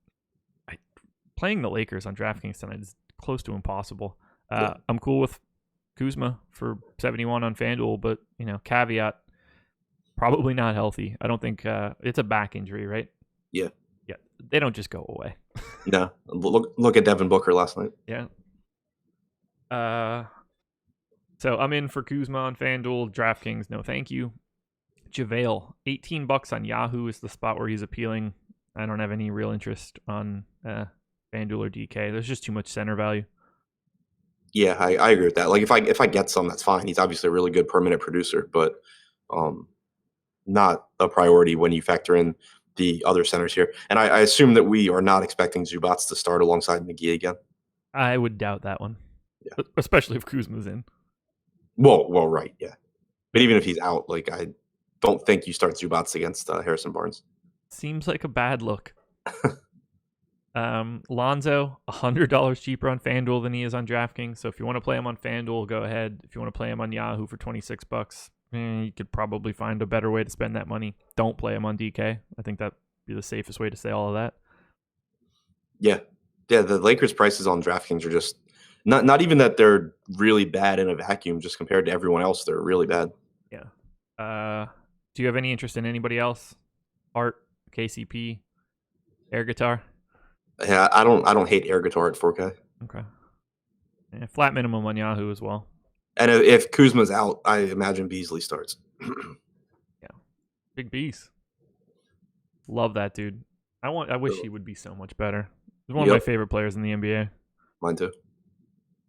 Playing the Lakers on DraftKings tonight is close to impossible. Yeah. I'm cool with Kuzma for 71 on FanDuel, but, caveat, probably not healthy. I don't think it's a back injury, right?
Yeah.
Yeah, they don't just go away.
No. Look at Devin Booker last night.
Yeah. So I'm in for Kuzma on FanDuel. DraftKings, no thank you. JaVale, $18 on Yahoo is the spot where he's appealing. I don't have any real interest on FanDuel or DK. There's just too much center value.
Yeah, I agree with that. If I get some, that's fine. He's obviously a really good per minute producer, but not a priority when you factor in the other centers here. And I assume that we are not expecting Zubats to start alongside McGee again.
I would doubt that one.
Yeah.
Especially if Kuzma's in.
Well, right, yeah. But even if he's out, like, I don't think you start Zubats against Harrison Barnes.
Seems like a bad look. Lonzo, $100 cheaper on FanDuel than he is on DraftKings. So if you want to play him on FanDuel, go ahead. If you want to play him on Yahoo for $26, you could probably find a better way to spend that money. Don't play him on DK. I think that'd be the safest way to say all of that.
Yeah. The Lakers' prices on DraftKings are just not even that they're really bad in a vacuum. Just compared to everyone else, they're really bad.
Yeah. Do you have any interest in anybody else? Art, KCP, air guitar?
Yeah, I don't hate air guitar at 4K.
Okay. Yeah, flat minimum on Yahoo as well.
And if Kuzma's out, I imagine Beasley starts.
Yeah. Big Beast. Love that dude. I wish he would be so much better. He's one of my favorite players in the NBA.
Mine too.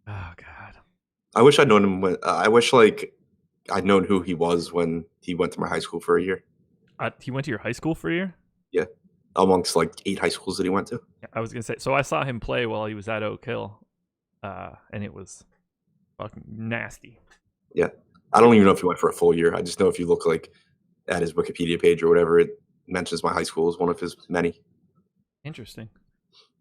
Oh God.
I wish I'd known him I wish I'd known who he was when he went to my high school for a year.
He went to your high school for a year?
Yeah. Amongst 8 high schools that he went to.
Yeah, I was gonna say. So I saw him play while he was at Oak Hill, and it was fucking nasty.
Yeah, I don't even know if he went for a full year. I just know if you look at his Wikipedia page or whatever, it mentions my high school as one of his many.
Interesting.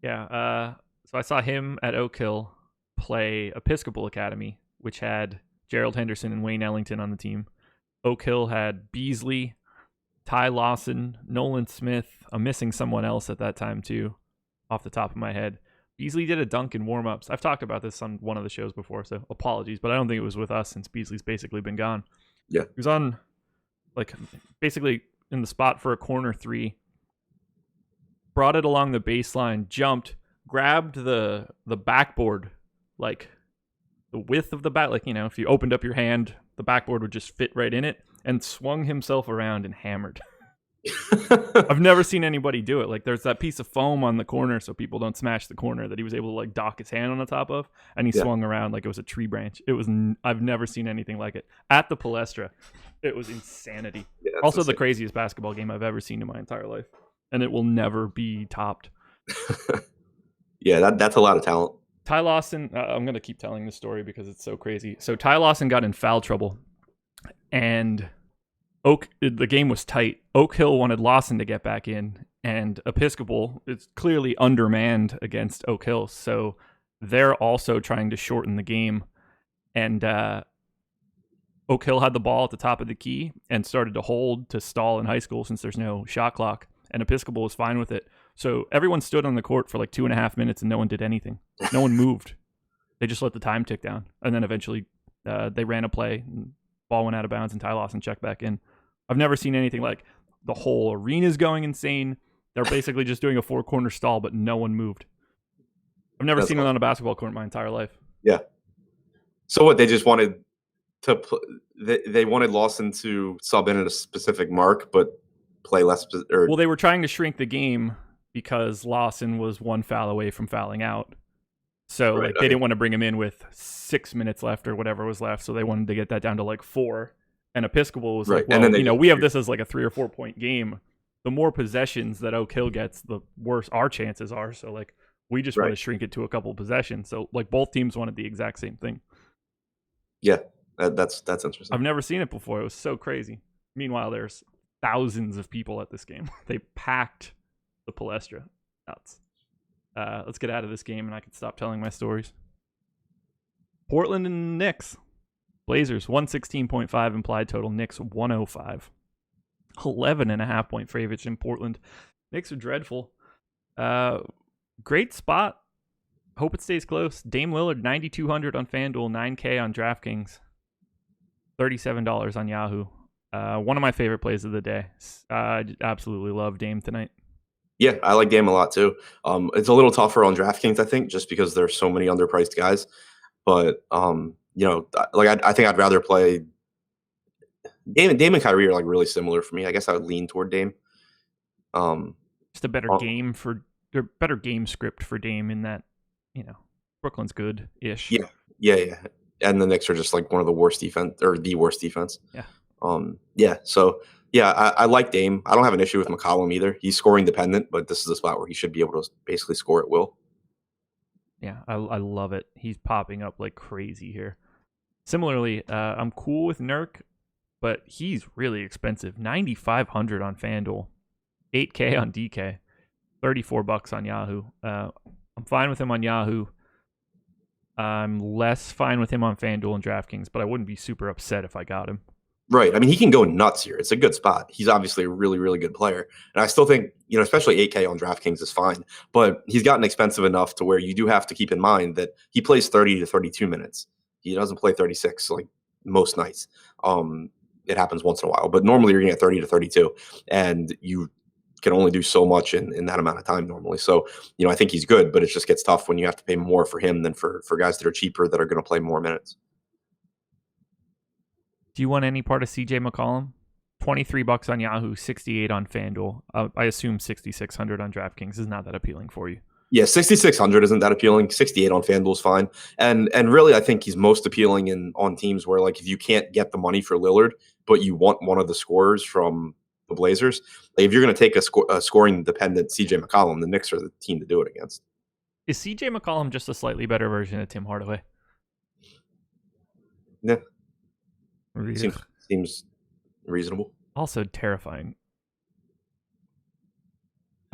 Yeah. So I saw him at Oak Hill play Episcopal Academy, which had Gerald Henderson and Wayne Ellington on the team. Oak Hill had Beasley, Ty Lawson, Nolan Smith. I'm missing someone else at that time too, off the top of my head. Beasley did a dunk in warm-ups. I've talked about this on one of the shows before, so apologies, but I don't think it was with us since Beasley's basically been gone.
Yeah.
He was on, basically in the spot for a corner three, brought it along the baseline, jumped, grabbed the backboard, the width of the back, if you opened up your hand, the backboard would just fit right in it, and swung himself around and hammered. I've never seen anybody do it. There's that piece of foam on the corner so people don't smash the corner that he was able to dock his hand on the top of, and he swung around like it was a tree branch. I've never seen anything like it. At the Palestra, it was insanity. Yeah, also insane. The craziest basketball game I've ever seen in my entire life, and it will never be topped.
Yeah, that's a lot of talent.
Ty Lawson, I'm going to keep telling this story because it's so crazy. So Ty Lawson got in foul trouble, and the game was tight. Oak Hill wanted Lawson to get back in, and Episcopal is clearly undermanned against Oak Hill, so they're also trying to shorten the game. And Oak Hill had the ball at the top of the key and started to hold to stall in high school since there's no shot clock, and Episcopal was fine with it. So everyone stood on the court for 2.5 minutes, and no one did anything. No one moved. They just let the time tick down, and then eventually they ran a play, and ball went out of bounds, and Ty Lawson checked back in. I've never seen anything like the whole arena's going insane. They're basically just doing a 4-corner stall, but no one moved. I've never seen it on a basketball court in my entire life.
Yeah. So what? They just wanted to they wanted Lawson to sub in at a specific mark, but play less.
Well, they were trying to shrink the game because Lawson was 1 foul away from fouling out. So they didn't want to bring him in with 6 minutes left or whatever was left. So they wanted to get that down to 4. And Episcopal was we have this as a 3 or 4 point game. The more possessions that Oak Hill gets, the worse our chances are. So we just want to shrink it to a couple possessions. So both teams wanted the exact same thing.
Yeah, that's interesting.
I've never seen it before. It was so crazy. Meanwhile, there's thousands of people at this game. They packed the Palestra. Nuts. Let's get out of this game and I can stop telling my stories. Portland and Knicks. Blazers, 116.5 implied total. Knicks, 105. 11.5 point favorites in Portland. Knicks are dreadful. Great spot. Hope it stays close. Dame Lillard, 9,200 on FanDuel, 9K on DraftKings, $37 on Yahoo. One of my favorite plays of the day. I absolutely love Dame tonight.
Yeah, I like Dame a lot too. It's a little tougher on DraftKings, I think, just because there's so many underpriced guys. But I think I'd rather play Dame and Kyrie are really similar for me. I guess I would lean toward Dame.
Just a better better game script for Dame in that, Brooklyn's good-ish.
Yeah. And the Knicks are just one of the worst defense or the worst defense.
Yeah.
So Yeah, I like Dame. I don't have an issue with McCollum either. He's scoring dependent, but this is a spot where he should be able to basically score at will.
Yeah, I love it. He's popping up like crazy here. Similarly, I'm cool with Nurk, but he's really expensive. $9,500 on FanDuel, $8K on DK, $34 on Yahoo. I'm fine with him on Yahoo. I'm less fine with him on FanDuel and DraftKings, but I wouldn't be super upset if I got him.
Right. I mean, he can go nuts here. It's a good spot. He's obviously a really, really good player. And I still think, especially 8K on DraftKings is fine. But he's gotten expensive enough to where you do have to keep in mind that he plays 30 to 32 minutes. He doesn't play 36 like most nights. It happens once in a while. But normally you're going to get 30 to 32. And you can only do so much in that amount of time normally. So, I think he's good, but it just gets tough when you have to pay more for him than for guys that are cheaper that are going to play more minutes.
Do you want any part of CJ McCollum? $23 on Yahoo, $68 on FanDuel. I assume $6,600 on DraftKings is not that appealing for you.
Yeah, $6,600 isn't that appealing. $68 on FanDuel is fine, and really, I think he's most appealing on teams where like if you can't get the money for Lillard, but you want one of the scorers from the Blazers, like if you're going to take a scoring dependent CJ McCollum, the Knicks are the team to do it against.
Is CJ McCollum just a slightly better version of Tim Hardaway?
Yeah. Seems reasonable.
Also terrifying.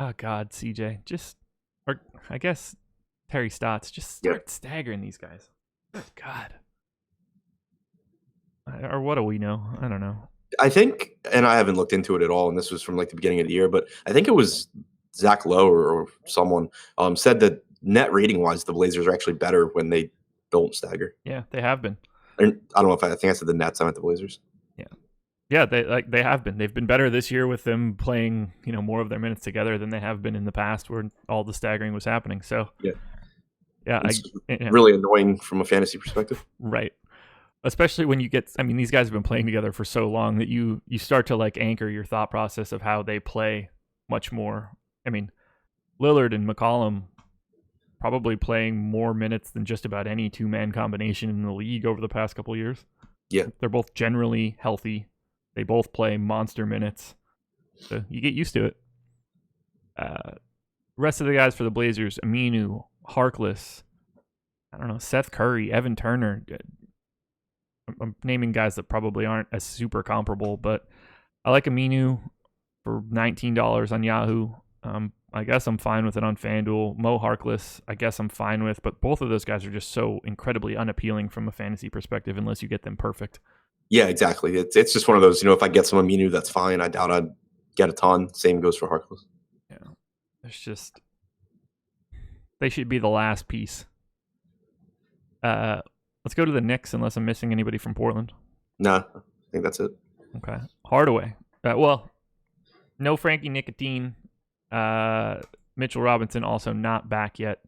Oh God, CJ, or I guess Terry Stotts, just start staggering these guys. Good God. Or what do we know? I don't know.
I think, and I haven't looked into it at all, and this was from like the beginning of the year, but I think it was Zach Lowe or someone said that net rating wise, the Blazers are actually better when they don't stagger.
Yeah, they have been.
I don't know if I think I said the Nets. I meant the Blazers.
Yeah, they have been. They've been better this year with them playing, more of their minutes together than they have been in the past, where all the staggering was happening. So yeah,
it's really annoying from a fantasy perspective,
right? Especially when you get. I mean, these guys have been playing together for so long that you start to like anchor your thought process of how they play much more. I mean, Lillard and McCollum probably playing more minutes than just about any two-man combination in the league over the past couple of years.
Yeah,
they're both generally healthy. They both play monster minutes, so you get used to it. Rest of the guys for the Blazers: Aminu, Harkless, I don't know, Seth Curry, Evan Turner. I'm naming guys that probably aren't as super comparable, but I like Aminu for $19 on Yahoo. I guess I'm fine with it on FanDuel. Mo Harkless, I guess I'm fine with, but both of those guys are just so incredibly unappealing from a fantasy perspective unless you get them perfect.
Yeah, exactly. It's just one of those, if I get some Aminu, that's fine. I doubt I'd get a ton. Same goes for Harkless.
Yeah. There's just, they should be the last piece. Let's go to the Knicks unless I'm missing anybody from Portland.
Nah, I think that's it.
Okay. Hardaway. No Frankie Nicotine. Mitchell Robinson also not back yet.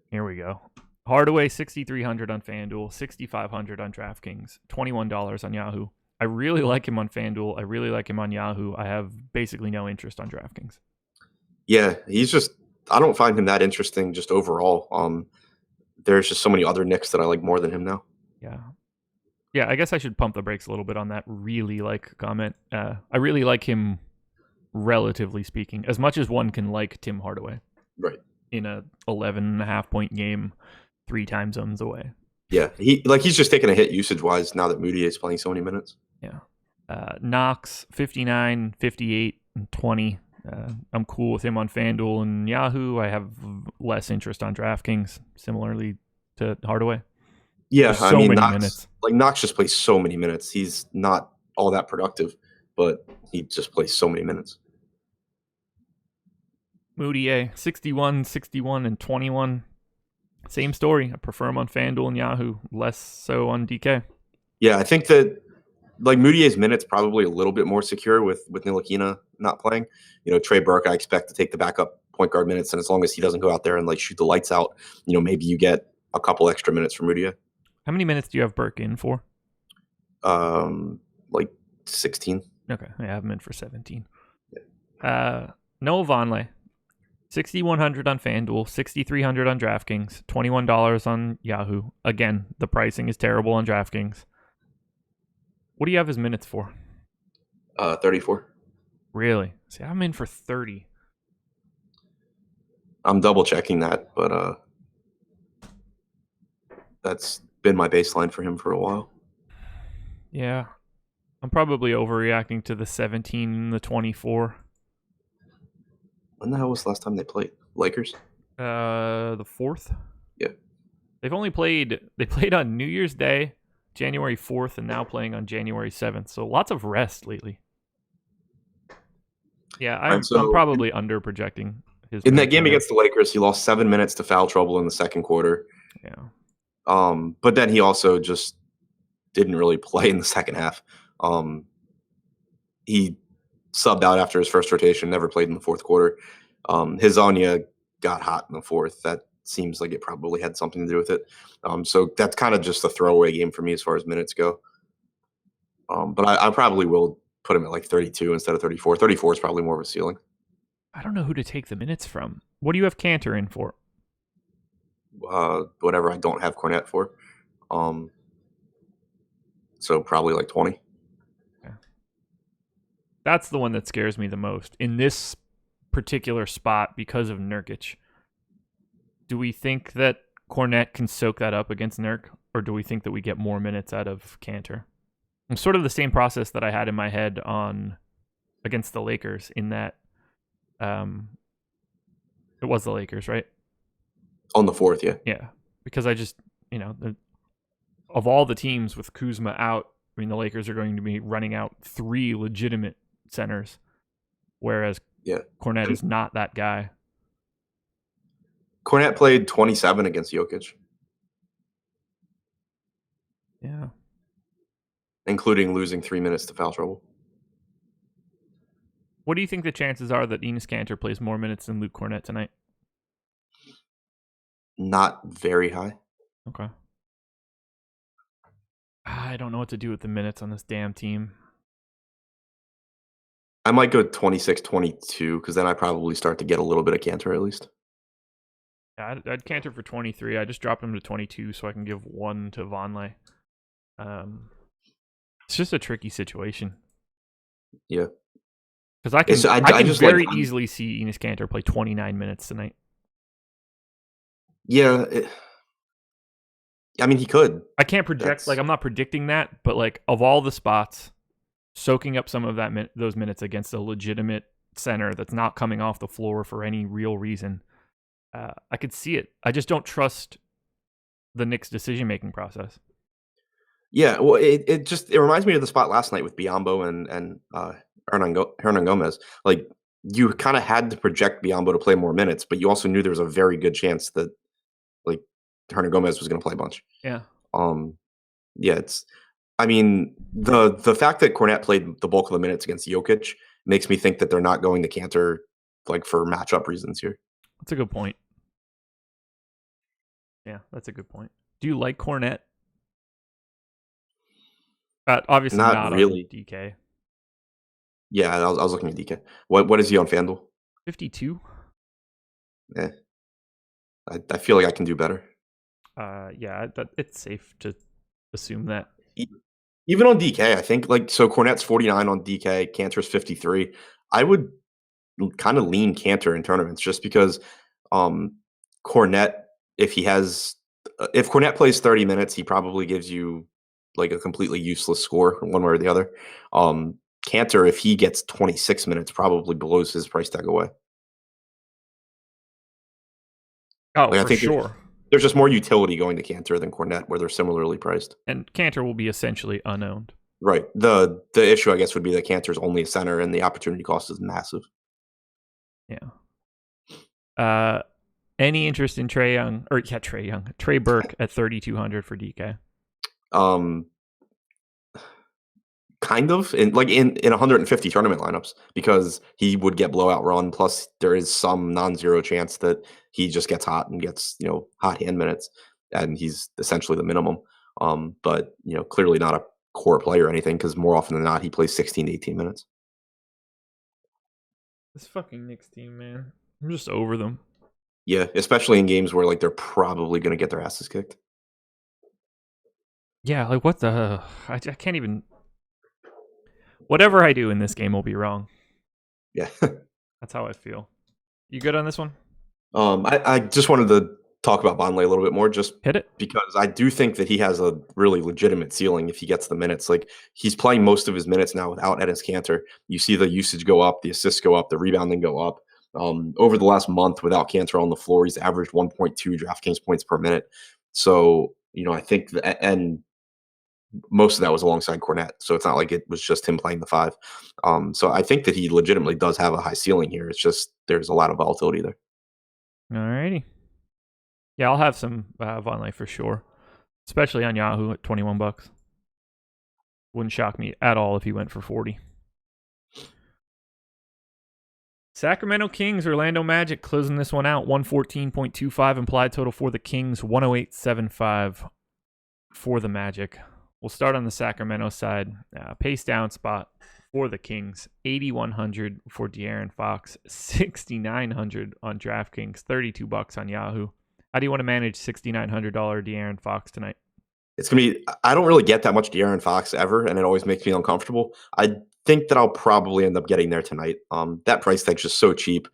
Here we go. Hardaway, $6,300 on FanDuel, $6,500 on DraftKings, $21 on Yahoo. I really like him on FanDuel. I really like him on Yahoo. I have basically no interest on DraftKings.
Yeah, I don't find him that interesting just overall. There's just so many other Knicks that I like more than him now.
Yeah, I guess I should pump the brakes a little bit on that really like comment. I really like him, relatively speaking, as much as one can like Tim Hardaway.
Right.
In a 11.5-point game, 3 time zones away.
Yeah, he's just taking a hit usage-wise now that Moody is playing so many minutes.
Yeah. Knox, 59, 58, and 20. I'm cool with him on FanDuel and Yahoo. I have less interest on DraftKings, similarly to Hardaway.
Yeah,
so many minutes.
Knox just plays so many minutes. He's not all that productive, but he just plays so many minutes.
Moody, 61, 61, and 21. Same story. I prefer him on FanDuel and Yahoo, less so on DK.
Yeah, I think that Moutier's minutes probably a little bit more secure with Ntilikina not playing. Trey Burke, I expect to take the backup point guard minutes, and as long as he doesn't go out there and shoot the lights out, maybe you get a couple extra minutes from Moutier.
How many minutes do you have Burke in for?
16.
Okay, I have him in for 17. Yeah. Noah Vonleh, $6,100 on FanDuel, $6,300 on DraftKings, $21 on Yahoo. Again, the pricing is terrible on DraftKings. What do you have his minutes for?
34.
Really? See, I'm in for 30.
I'm double checking that, but that's been my baseline for him for a while.
Yeah. I'm probably overreacting to the 17 and the 24.
When the hell was the last time they played? Lakers?
The 4th?
Yeah.
They played on New Year's Day, January 4th, and now playing on January 7th. So lots of rest lately. Yeah, I'm probably under projecting his
in that game
production there.
against the Lakers, he lost 7 minutes to foul trouble in the second quarter.
Yeah.
But then he also just didn't really play in the second half. He subbed out after his first rotation, never played in the fourth quarter. Hezonja got hot in the fourth. That seems like it probably had something to do with it. So that's kind of just a throwaway game for me as far as minutes go. But I probably will put him at like 32 instead of 34. 34 is probably more of a ceiling.
I don't know who to take the minutes from. What do you have Cantor in for?
Whatever I don't have Cornette for. So probably like 20.
Yeah. That's the one that scares me the most in this particular spot because of Nurkic. Do we think that Cornette can soak that up against Nurk, or do we think that we get more minutes out of Cantor? It's sort of the same process that I had in my head on against the Lakers in that it was the Lakers, right?
On the fourth, yeah.
Yeah, because I just, of all the teams with Kuzma out, I mean, the Lakers are going to be running out 3 legitimate centers, whereas Cornette is not that guy.
Cornette played 27 against Jokic.
Yeah.
Including losing 3 minutes to foul trouble.
What do you think the chances are that Enes Kanter plays more minutes than Luke Cornette tonight?
Not very high.
Okay. I don't know what to do with the minutes on this damn team.
I might go 26-22 because then I probably start to get a little bit of Cantor at least.
Yeah, I'd Cantor for 23. I just dropped him to 22 so I can give 1 to Vonleh. It's just a tricky situation.
Yeah.
Because I can very easily see Enes Kanter play 29 minutes tonight.
Yeah. I mean, he could.
I can't project. I'm not predicting that, but of all the spots, soaking up some of those minutes against a legitimate center that's not coming off the floor for any real reason, I could see it. I just don't trust the Knicks' decision-making process.
Yeah, well, it reminds me of the spot last night with Biyombo and Hernan Gomez. Like, you kind of had to project Biyombo to play more minutes, but you also knew there was a very good chance that Hernan Gomez was going to play a bunch.
Yeah.
Yeah, I mean, the fact that Cornette played the bulk of the minutes against Jokic makes me think that they're not going to Cantor for matchup reasons here.
That's a good point. Yeah, that's a good point. Do you like Cornette? Obviously not really. On DK.
Yeah, I was looking at DK. What is he on FanDuel?
52.
Yeah, I feel like I can do better.
Yeah, it's safe to assume that.
Even on DK, I think so Cornette's 49 on DK, Cantor's 53. I would kind of lean Cantor in tournaments just because Cornette, if Cornette plays 30 minutes, he probably gives you a completely useless score one way or the other. Cantor, if he gets 26 minutes, probably blows his price tag away.
Oh, I think sure.
There's just more utility going to Cantor than Cornette, where they're similarly priced.
And Cantor will be essentially unowned.
Right. The issue, I guess, would be that Cantor's only a center, and the opportunity cost is massive.
Yeah. Any interest in Trey Burke at 3,200 for DK?
Kind of in 150 tournament lineups, because he would get blowout run. Plus, there is some non-zero chance that he just gets hot and gets hot hand minutes, and he's essentially the minimum. But clearly not a core player or anything, because more often than not he plays 16 to 18 minutes.
This fucking Knicks team, man, I'm just over them.
Yeah, especially in games where they're probably going to get their asses kicked.
Yeah, what the? I can't even. Whatever I do in this game will be wrong.
Yeah.
That's how I feel. You good on this one?
I just wanted to talk about Vonleh a little bit more, just
Hit it.
because I do think that he has a really legitimate ceiling if he gets the minutes. Like, he's playing most of his minutes now without Enes Kanter. You see the usage go up, the assists go up, the rebounding go up. Over the last month without Kanter on the floor, he's averaged 1.2 DraftKings points per minute. So, I think and most of that was alongside Cornette. So it's not like it was just him playing the five. So I think that he legitimately does have a high ceiling here. It's just there's a lot of volatility there.
Alrighty. Yeah, I'll have some Vonleh for sure, especially on Yahoo at $21. Wouldn't shock me at all if he went for 40. Sacramento Kings, Orlando Magic closing this one out. 114.25 implied total for the Kings, 108.75 for the Magic. We'll start on the Sacramento side. Pace down spot for the Kings, 8,100 for De'Aaron Fox, 6,900 on DraftKings, $32 on Yahoo. How do you want to manage $6,900 De'Aaron Fox tonight?
It's going to be, I don't really get that much De'Aaron Fox ever, and it always makes me uncomfortable. I think that I'll probably end up getting there tonight. That price tag's just so cheap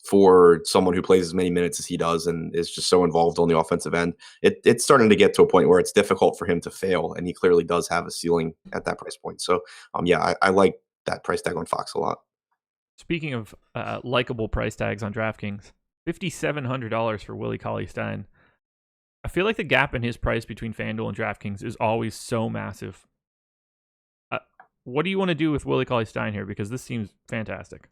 for someone who plays as many minutes as he does and is just so involved on the offensive end. It's starting to get to a point where it's difficult for him to fail, and he clearly does have a ceiling at that price point. So, I like that price tag on Fox a lot.
Speaking of likable price tags on DraftKings, $5,700 for Willie Cauley-Stein. I feel like the gap in his price between FanDuel and DraftKings is always so massive. What do you want to do with Willie Cauley-Stein here? Because this seems fantastic.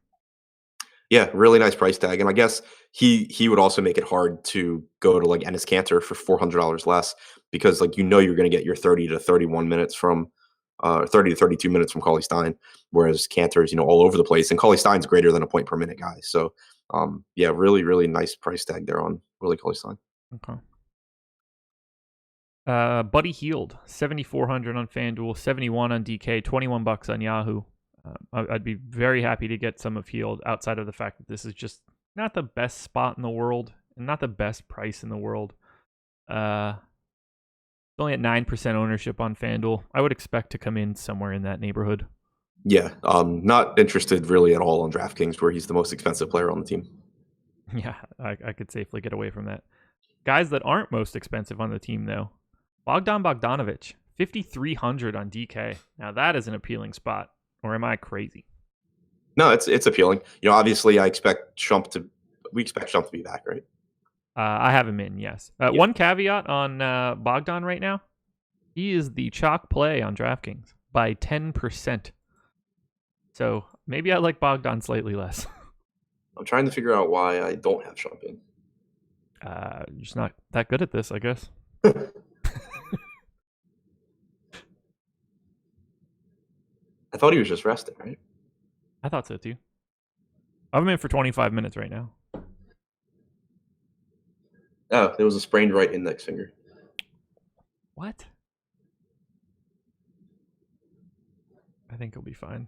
Yeah, really nice price tag. And I guess he would also make it hard to go to like Enes Kanter for $400 less because you're going to get your 30 to 31 minutes from 30 to 32 minutes from Cauley-Stein, whereas Kanter is, all over the place. And Cauley-Stein's greater than a point per minute guy. So, really, really nice price tag there on Willie Cauley-Stein.
Okay. Buddy Hield, 7,400 on FanDuel, 71 on DK, $21 on Yahoo. I'd be very happy to get some of Hield outside of the fact that this is just not the best spot in the world and not the best price in the world. It's only at 9% ownership on FanDuel. I would expect to come in somewhere in that neighborhood.
Yeah, not interested really at all on DraftKings, where he's the most expensive player on the team.
Yeah, I could safely get away from that. Guys that aren't most expensive on the team, though. Bogdan Bogdanovic, 5,300 on DK. Now that is an appealing spot, or am I crazy?
No, it's appealing. Obviously, we expect Shump to be back, right?
I have him in, yes.
Yeah.
One caveat on Bogdan right now: he is the chalk play on DraftKings by 10%. So maybe I like Bogdan slightly less.
I'm trying to figure out why I don't have Shump in.
Just not that good at this, I guess.
I thought he was just resting, right?
I thought so too. I have him in for 25 minutes right now.
Oh, there was a sprained right index finger.
What? I think he'll be fine.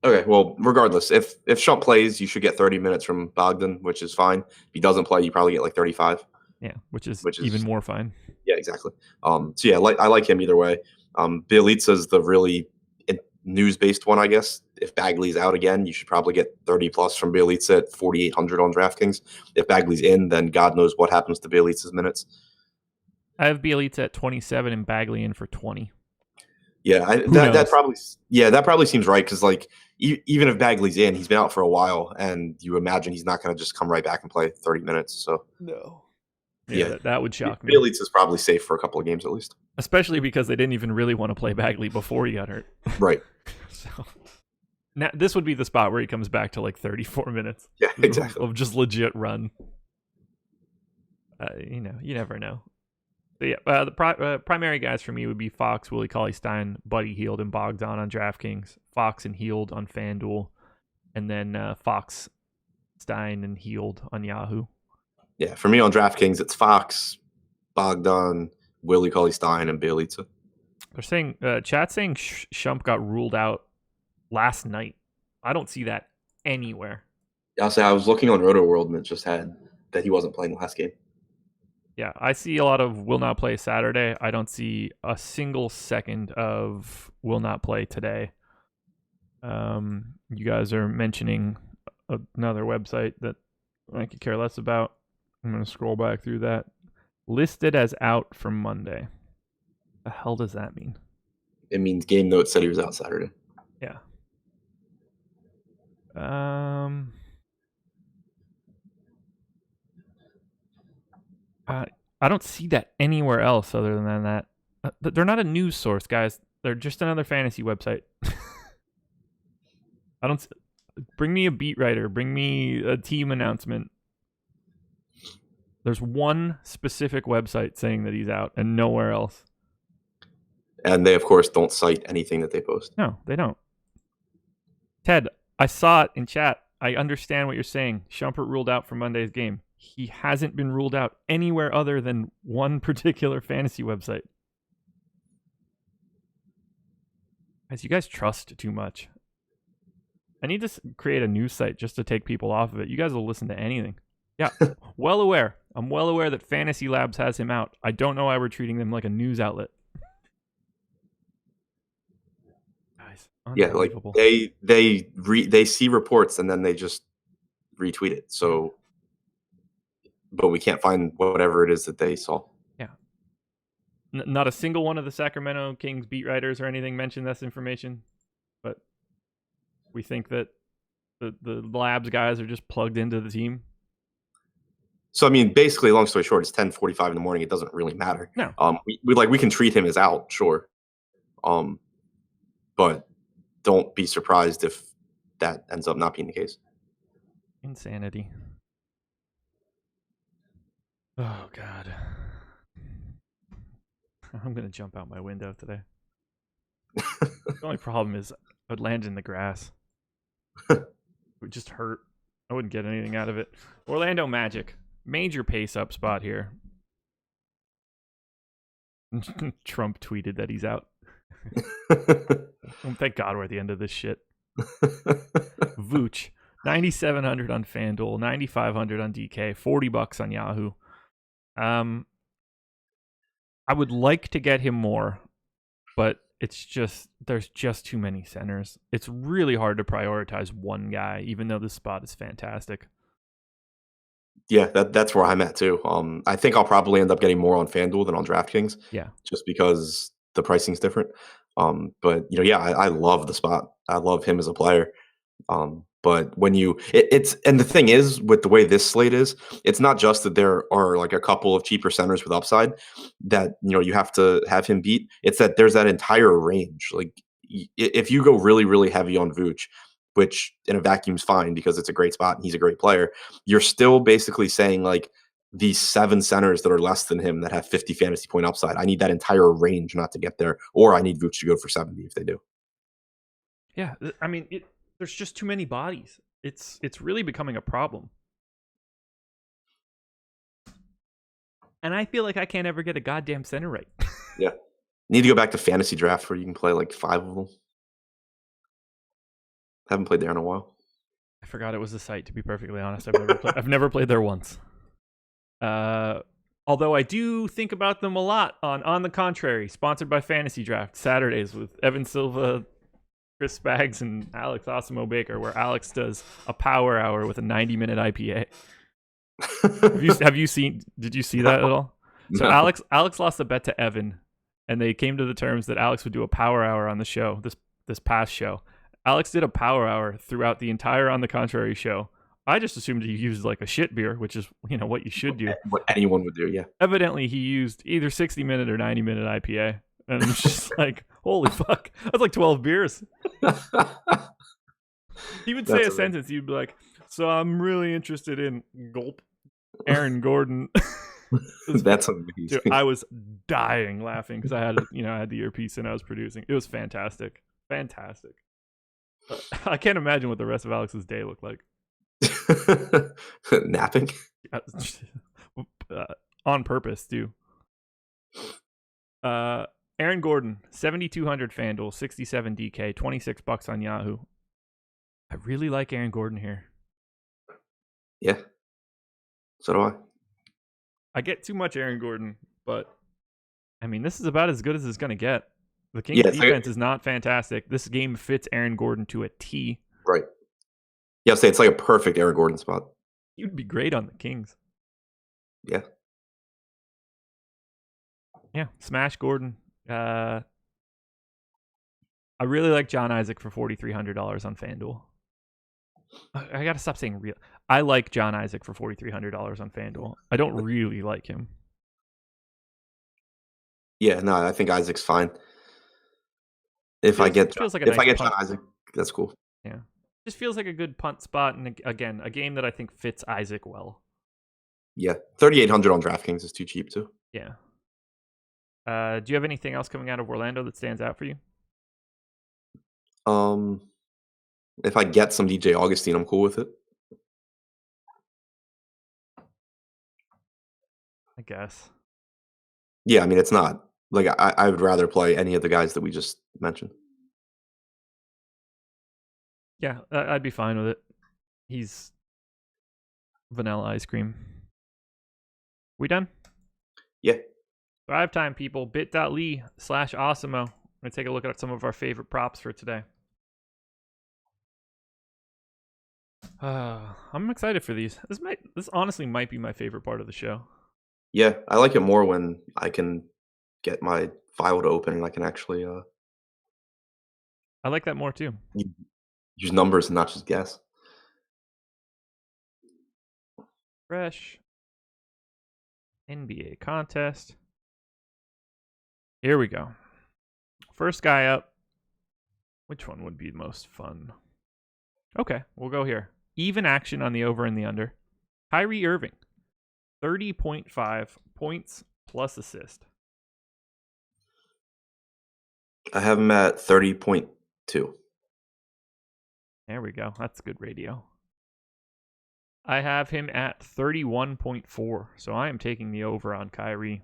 Okay, well, regardless, if Shump plays, you should get 30 minutes from Bogdan, which is fine. If he doesn't play, you probably get like 35.
Yeah, which is even more fine.
Yeah, exactly. I like him either way. Bielitsa's the really news-based one, I guess. If Bagley's out again, you should probably get 30 plus from Bielitsa at 4,800 on DraftKings. If Bagley's in, then God knows what happens to Bielitsa's minutes.
I have Bielitsa at 27 and Bagley in for 20.
Yeah, that probably seems right because even if Bagley's in, he's been out for a while, and you imagine he's not going to just come right back and play 30 minutes. So
no. Yeah, that would shock me.
Bielitsa's probably safe for a couple of games at least.
Especially because they didn't even really want to play Bagley before he got hurt.
Right.
So now this would be the spot where he comes back to like 34 minutes.
Yeah, exactly.
Of just legit run. You never know. So yeah, the primary guys for me would be Fox, Willie Cauley-Stein, Buddy Hield, and Bogdan on DraftKings. Fox and Hield on FanDuel. And then Fox, Stein, and Hield on Yahoo.
Yeah, for me on DraftKings, it's Fox, Bogdan, Willie Cauley-Stein, and Bielitsa.
They're saying, chat's saying Shump got ruled out last night. I don't see that anywhere.
Yeah, I'll say I was looking on Roto World and it just had that he wasn't playing last game.
Yeah, I see a lot of will not play Saturday. I don't see a single second of will not play today. You guys are mentioning another website that I could care less about. I'm going to scroll back through that. Listed as out for Monday. The hell does that mean?
It means Game Notes said he was out Saturday.
Yeah. I don't see that anywhere else other than that. They're not a news source, guys. They're just another fantasy website. I don't. Bring me a beat writer. Bring me a team announcement. There's one specific website saying that he's out and nowhere else.
And they, of course, don't cite anything that they post.
No, they don't. Ted, I saw it in chat. I understand what you're saying. Shumpert ruled out for Monday's game. He hasn't been ruled out anywhere other than one particular fantasy website. Guys, you guys trust too much. I need to create a news site just to take people off of it. You guys will listen to anything. Yeah, well aware. I'm well aware that Fantasy Labs has him out. I don't know why we're treating them like a news outlet. Guys,
Yeah, like they see reports and then they just retweet it. So, but we can't find whatever it is that they saw.
Yeah. Not a single one of the Sacramento Kings beat writers or anything mentioned this information, but we think that the Labs guys are just plugged into the team.
So, I mean, basically, long story short, it's 10:45 in the morning. It doesn't really matter.
No.
We can treat him as out, sure. But don't be surprised if that ends up not being the case.
Insanity. Oh, God. I'm going to jump out my window today. The only problem is I'd land in the grass. It would just hurt. I wouldn't get anything out of it. Orlando Magic. Major pace up spot here. Trump tweeted that he's out. Thank God we're at the end of this shit. Vooch. 9,700 on FanDuel, 9,500 on DK, $40 on Yahoo. I would like to get him more, but it's just there's just too many centers. It's really hard to prioritize one guy, even though this spot is fantastic.
Yeah, that's where I'm at too. I think I'll probably end up getting more on FanDuel than on DraftKings.
Yeah,
just because the pricing's different. But I love the spot. I love him as a player. But when it's and the thing is with the way this slate is, it's not just that there are like a couple of cheaper centers with upside that you have to have him beat. It's that there's that entire range. Like if you go really, really heavy on Vooch, which in a vacuum is fine because it's a great spot and he's a great player, you're still basically saying like these 7 centers that are less than him that have 50 fantasy point upside. I need that entire range not to get there, or I need Vooch to go for 70 if they do.
Yeah, I mean, there's just too many bodies. It's really becoming a problem. And I feel like I can't ever get a goddamn center right.
Yeah. Need to go back to fantasy draft where you can play like 5 of them. Haven't played there in a while.
I forgot it was a site, to be perfectly honest. I've never played there once. Although I do think about them a lot on the contrary, sponsored by Fantasy Draft, Saturdays with Evan Silva, Chris Spags, and Alex Osimo Baker, where Alex does a power hour with a 90-minute IPA. Have you seen? Did you see that at all? So no. Alex lost a bet to Evan, and they came to the terms that Alex would do a power hour on the show, this past show. Alex did a power hour throughout the entire On the Contrary show. I just assumed he used like a shit beer, which is what you should do.
What anyone would do, yeah.
Evidently, he used either 60-minute or 90-minute IPA. And it's just like, holy fuck. That's like 12 beers. He would say a sentence. He'd be like, so I'm really interested in gulp Aaron Gordon.
That's amazing.
Dude, I was dying laughing because I had the earpiece and I was producing. It was fantastic. Fantastic. I can't imagine what the rest of Alex's day looked like.
Napping?
On purpose, too. Aaron Gordon, 7,200 FanDuel, 67 DK, $26 on Yahoo. I really like Aaron Gordon here.
Yeah. So do I.
I get too much Aaron Gordon, but I mean, this is about as good as it's going to get. The Kings' defense is not fantastic. This game fits Aaron Gordon to a T.
Right. Yeah, I'll say it's like a perfect Aaron Gordon spot.
You'd be great on the Kings.
Yeah.
Yeah, smash Gordon. I really like John Isaac for $4,300 on FanDuel. I gotta stop saying real. I like John Isaac for $4,300 on FanDuel. I don't really like him.
Yeah, no, I think Isaac's fine. If I get John Isaac, that's cool.
Yeah, just feels like a good punt spot, and again, a game that I think fits Isaac well.
Yeah, 3,800 on DraftKings is too cheap too.
Yeah. Do you have anything else coming out of Orlando that stands out for you?
If I get some DJ Augustine, I'm cool with it.
I guess.
Yeah, I mean, it's not like I would rather play any of the guys that we just mentioned.
Yeah, I'd be fine with it. He's vanilla ice cream. We done?
Yeah.
Drive time, people. bit.ly/Awesemo. I'm going to take a look at some of our favorite props for today. I'm excited for these. This honestly might be my favorite part of the show.
Yeah, I like it more when I can get my file to open and I can actually
I like that more too.
Use numbers and not just guess.
Fresh NBA contest. Here we go. First guy up. Which one would be most fun? Okay, we'll go here. Even action on the over and the under. Kyrie Irving, 30.5 points plus assist.
I have him at 30.2.
There we go. That's good radio. I have him at 31.4, so I am taking the over on Kyrie.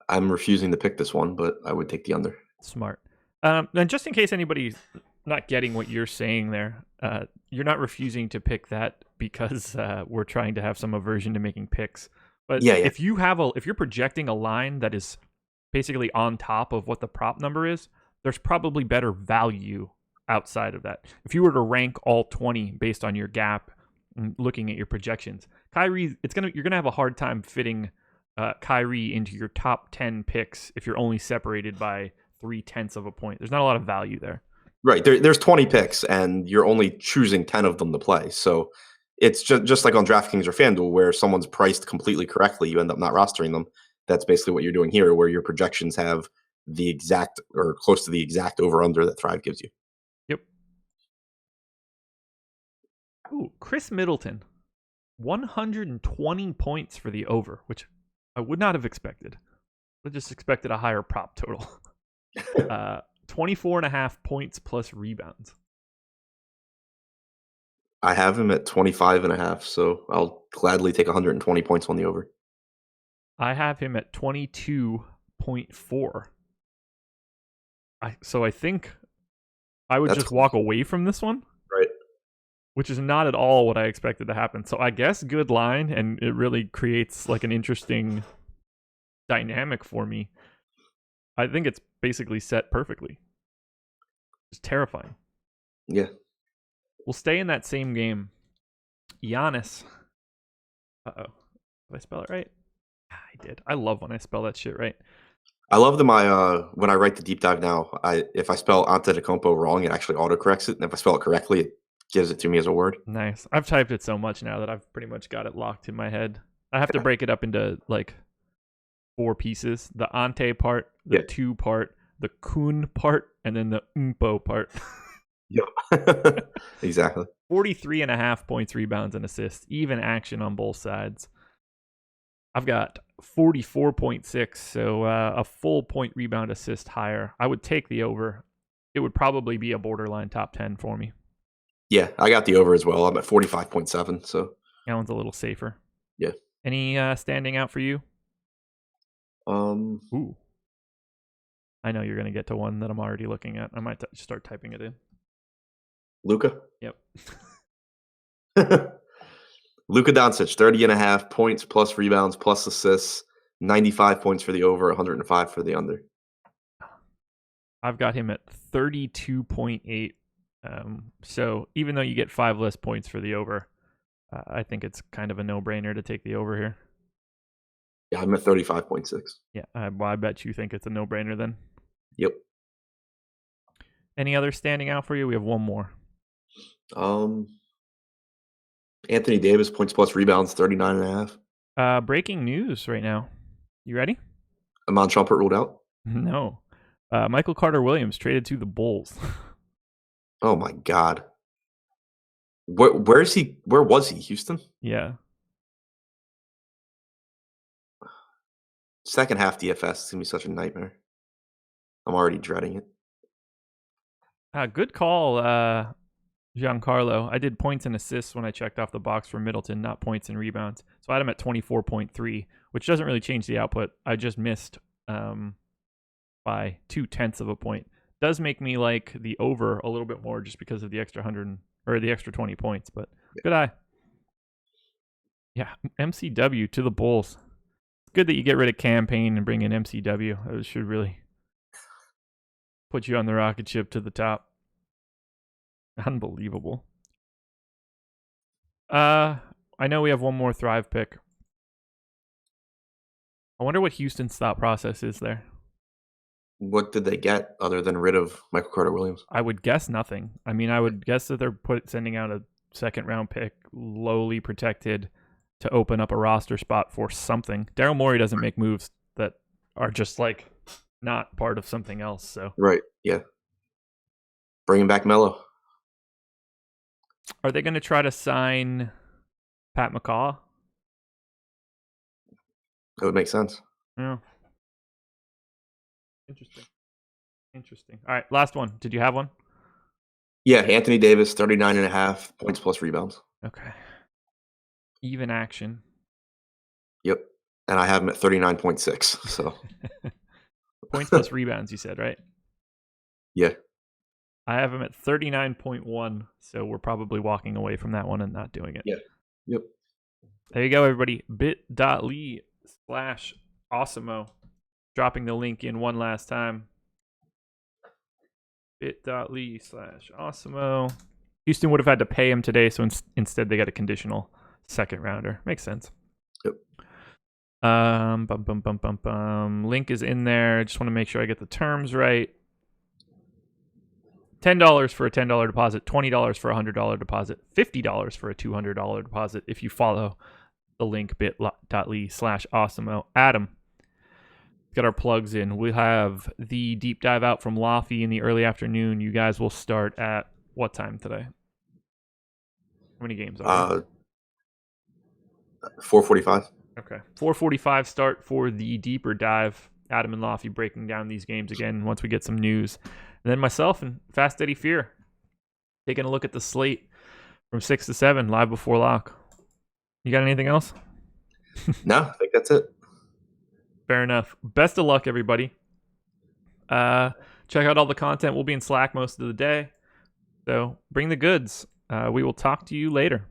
I'm refusing to pick this one, but I would take the under.
Smart. And just in case anybody's not getting what you're saying there, you're not refusing to pick that because we're trying to have some aversion to making picks. But
yeah.
if you're projecting a line that is basically on top of what the prop number is, there's probably better value outside of that. If you were to rank all 20 based on your gap and looking at your projections, Kyrie, you're gonna have a hard time fitting Kyrie into your top 10 picks if you're only separated by 0.3 of a point. There's not a lot of value there.
Right. There's 20 picks, and you're only choosing 10 of them to play. So it's just like on DraftKings or FanDuel, where someone's priced completely correctly, you end up not rostering them. That's basically what you're doing here, where your projections have the exact or close to the exact over-under that Thrive gives you.
Yep. Ooh, Chris Middleton, 120 points for the over, which I would not have expected. I just expected a higher prop total. 24.5 points plus rebounds.
I have him at 25.5, so I'll gladly take 120 points on the over.
I have him at 22.4. So I think I would just walk away from this one.
Right.
Which is not at all what I expected to happen. So I guess good line, and it really creates like an interesting dynamic for me. I think it's basically set perfectly. It's terrifying.
Yeah.
We'll stay in that same game. Giannis. Uh-oh. Did I spell it right? I did. I love when I spell that shit right.
I love that when I write the deep dive now, if I spell Antetokounmpo wrong, it actually autocorrects it. And if I spell it correctly, it gives it to me as a word.
Nice. I've typed it so much now that I've pretty much got it locked in my head. I have to break it up into like 4 pieces. The ante part, the to part, the kun part, and then the umpo part.
Yep. Exactly.
43.5 points, rebounds, and assists. Even action on both sides. I've got 44.6, so a full point rebound assist higher. I would take the over. It would probably be a borderline top 10 for me.
Yeah, I got the over as well. I'm at 45.7, so
that one's a little safer.
Yeah.
Any standing out for you? Ooh. I know you're going to get to one that I'm already looking at. I might start typing it in.
Luka?
Yep.
Luka Doncic, 30.5 points plus rebounds plus assists, 95 points for the over, 105 for the under.
I've got him at 32.8. So even though you get 5 less points for the over, I think it's kind of a no-brainer to take the over here.
Yeah, I'm at 35.6.
Yeah, I bet you think it's a no-brainer then.
Yep.
Any other standing out for you? We have one more.
Anthony Davis, points plus rebounds, 39.5.
Breaking news right now. You ready?
Amon Shumpert ruled out.
No. Michael Carter Williams traded to the Bulls.
Oh my God. Where is he? Where was he? Houston?
Yeah.
Second half DFS is gonna be such a nightmare. I'm already dreading it.
Good call, Giancarlo. I did points and assists when I checked off the box for Middleton, not points and rebounds. So I had him at 24.3, which doesn't really change the output. I just missed by 0.2 of a point. Does make me like the over a little bit more just because of the extra 100 or the extra 20 points, but good eye. Yeah, MCW to the Bulls. It's good that you get rid of campaign and bring in MCW. That should really put you on the rocket ship to the top. Unbelievable. I know we have one more Thrive pick. I wonder what Houston's thought process is there.
What did they get other than rid of Michael Carter Williams?
I would guess nothing. I mean, I would guess that they're sending out a second round pick, lowly protected, to open up a roster spot for something. Daryl Morey doesn't make moves that are just like not part of something else. So
Right, yeah. Bringing back Melo.
are they going to try to sign Pat McCaw?
That would make sense.
Yeah. Interesting. All right, last one. Did you have one?
Yeah, Anthony Davis, 39.5 points plus rebounds.
Okay. Even action.
Yep. And I have him at 39.6. So
Points plus rebounds, you said, right?
yeah.
I have him at 39.1, so we're probably walking away from that one and not doing it.
Yeah. Yep.
There you go, everybody. bit.ly/Awesemo. Dropping the link in one last time. bit.ly/Awesemo. Houston would have had to pay him today, so instead they got a conditional second rounder. Makes sense.
Yep.
Link is in there. Just want to make sure I get the terms right. $10 for a $10 deposit, $20 for a $100 deposit, $50 for a $200 deposit if you follow the link bit.ly/Awesemo. Adam, got our plugs in. We have the deep dive out from Laffy in the early afternoon. You guys will start at what time today? How many games are
4:45.
Okay. 4:45 start for the deeper dive. Adam and Laffy breaking down these games again once we get some news. And then myself and Fast Eddie Fear taking a look at the slate from 6 to 7 live before lock. You got anything else?
No, I think that's it.
Fair enough. Best of luck, everybody. Check out all the content. We'll be in Slack most of the day. So bring the goods. We will talk to you later.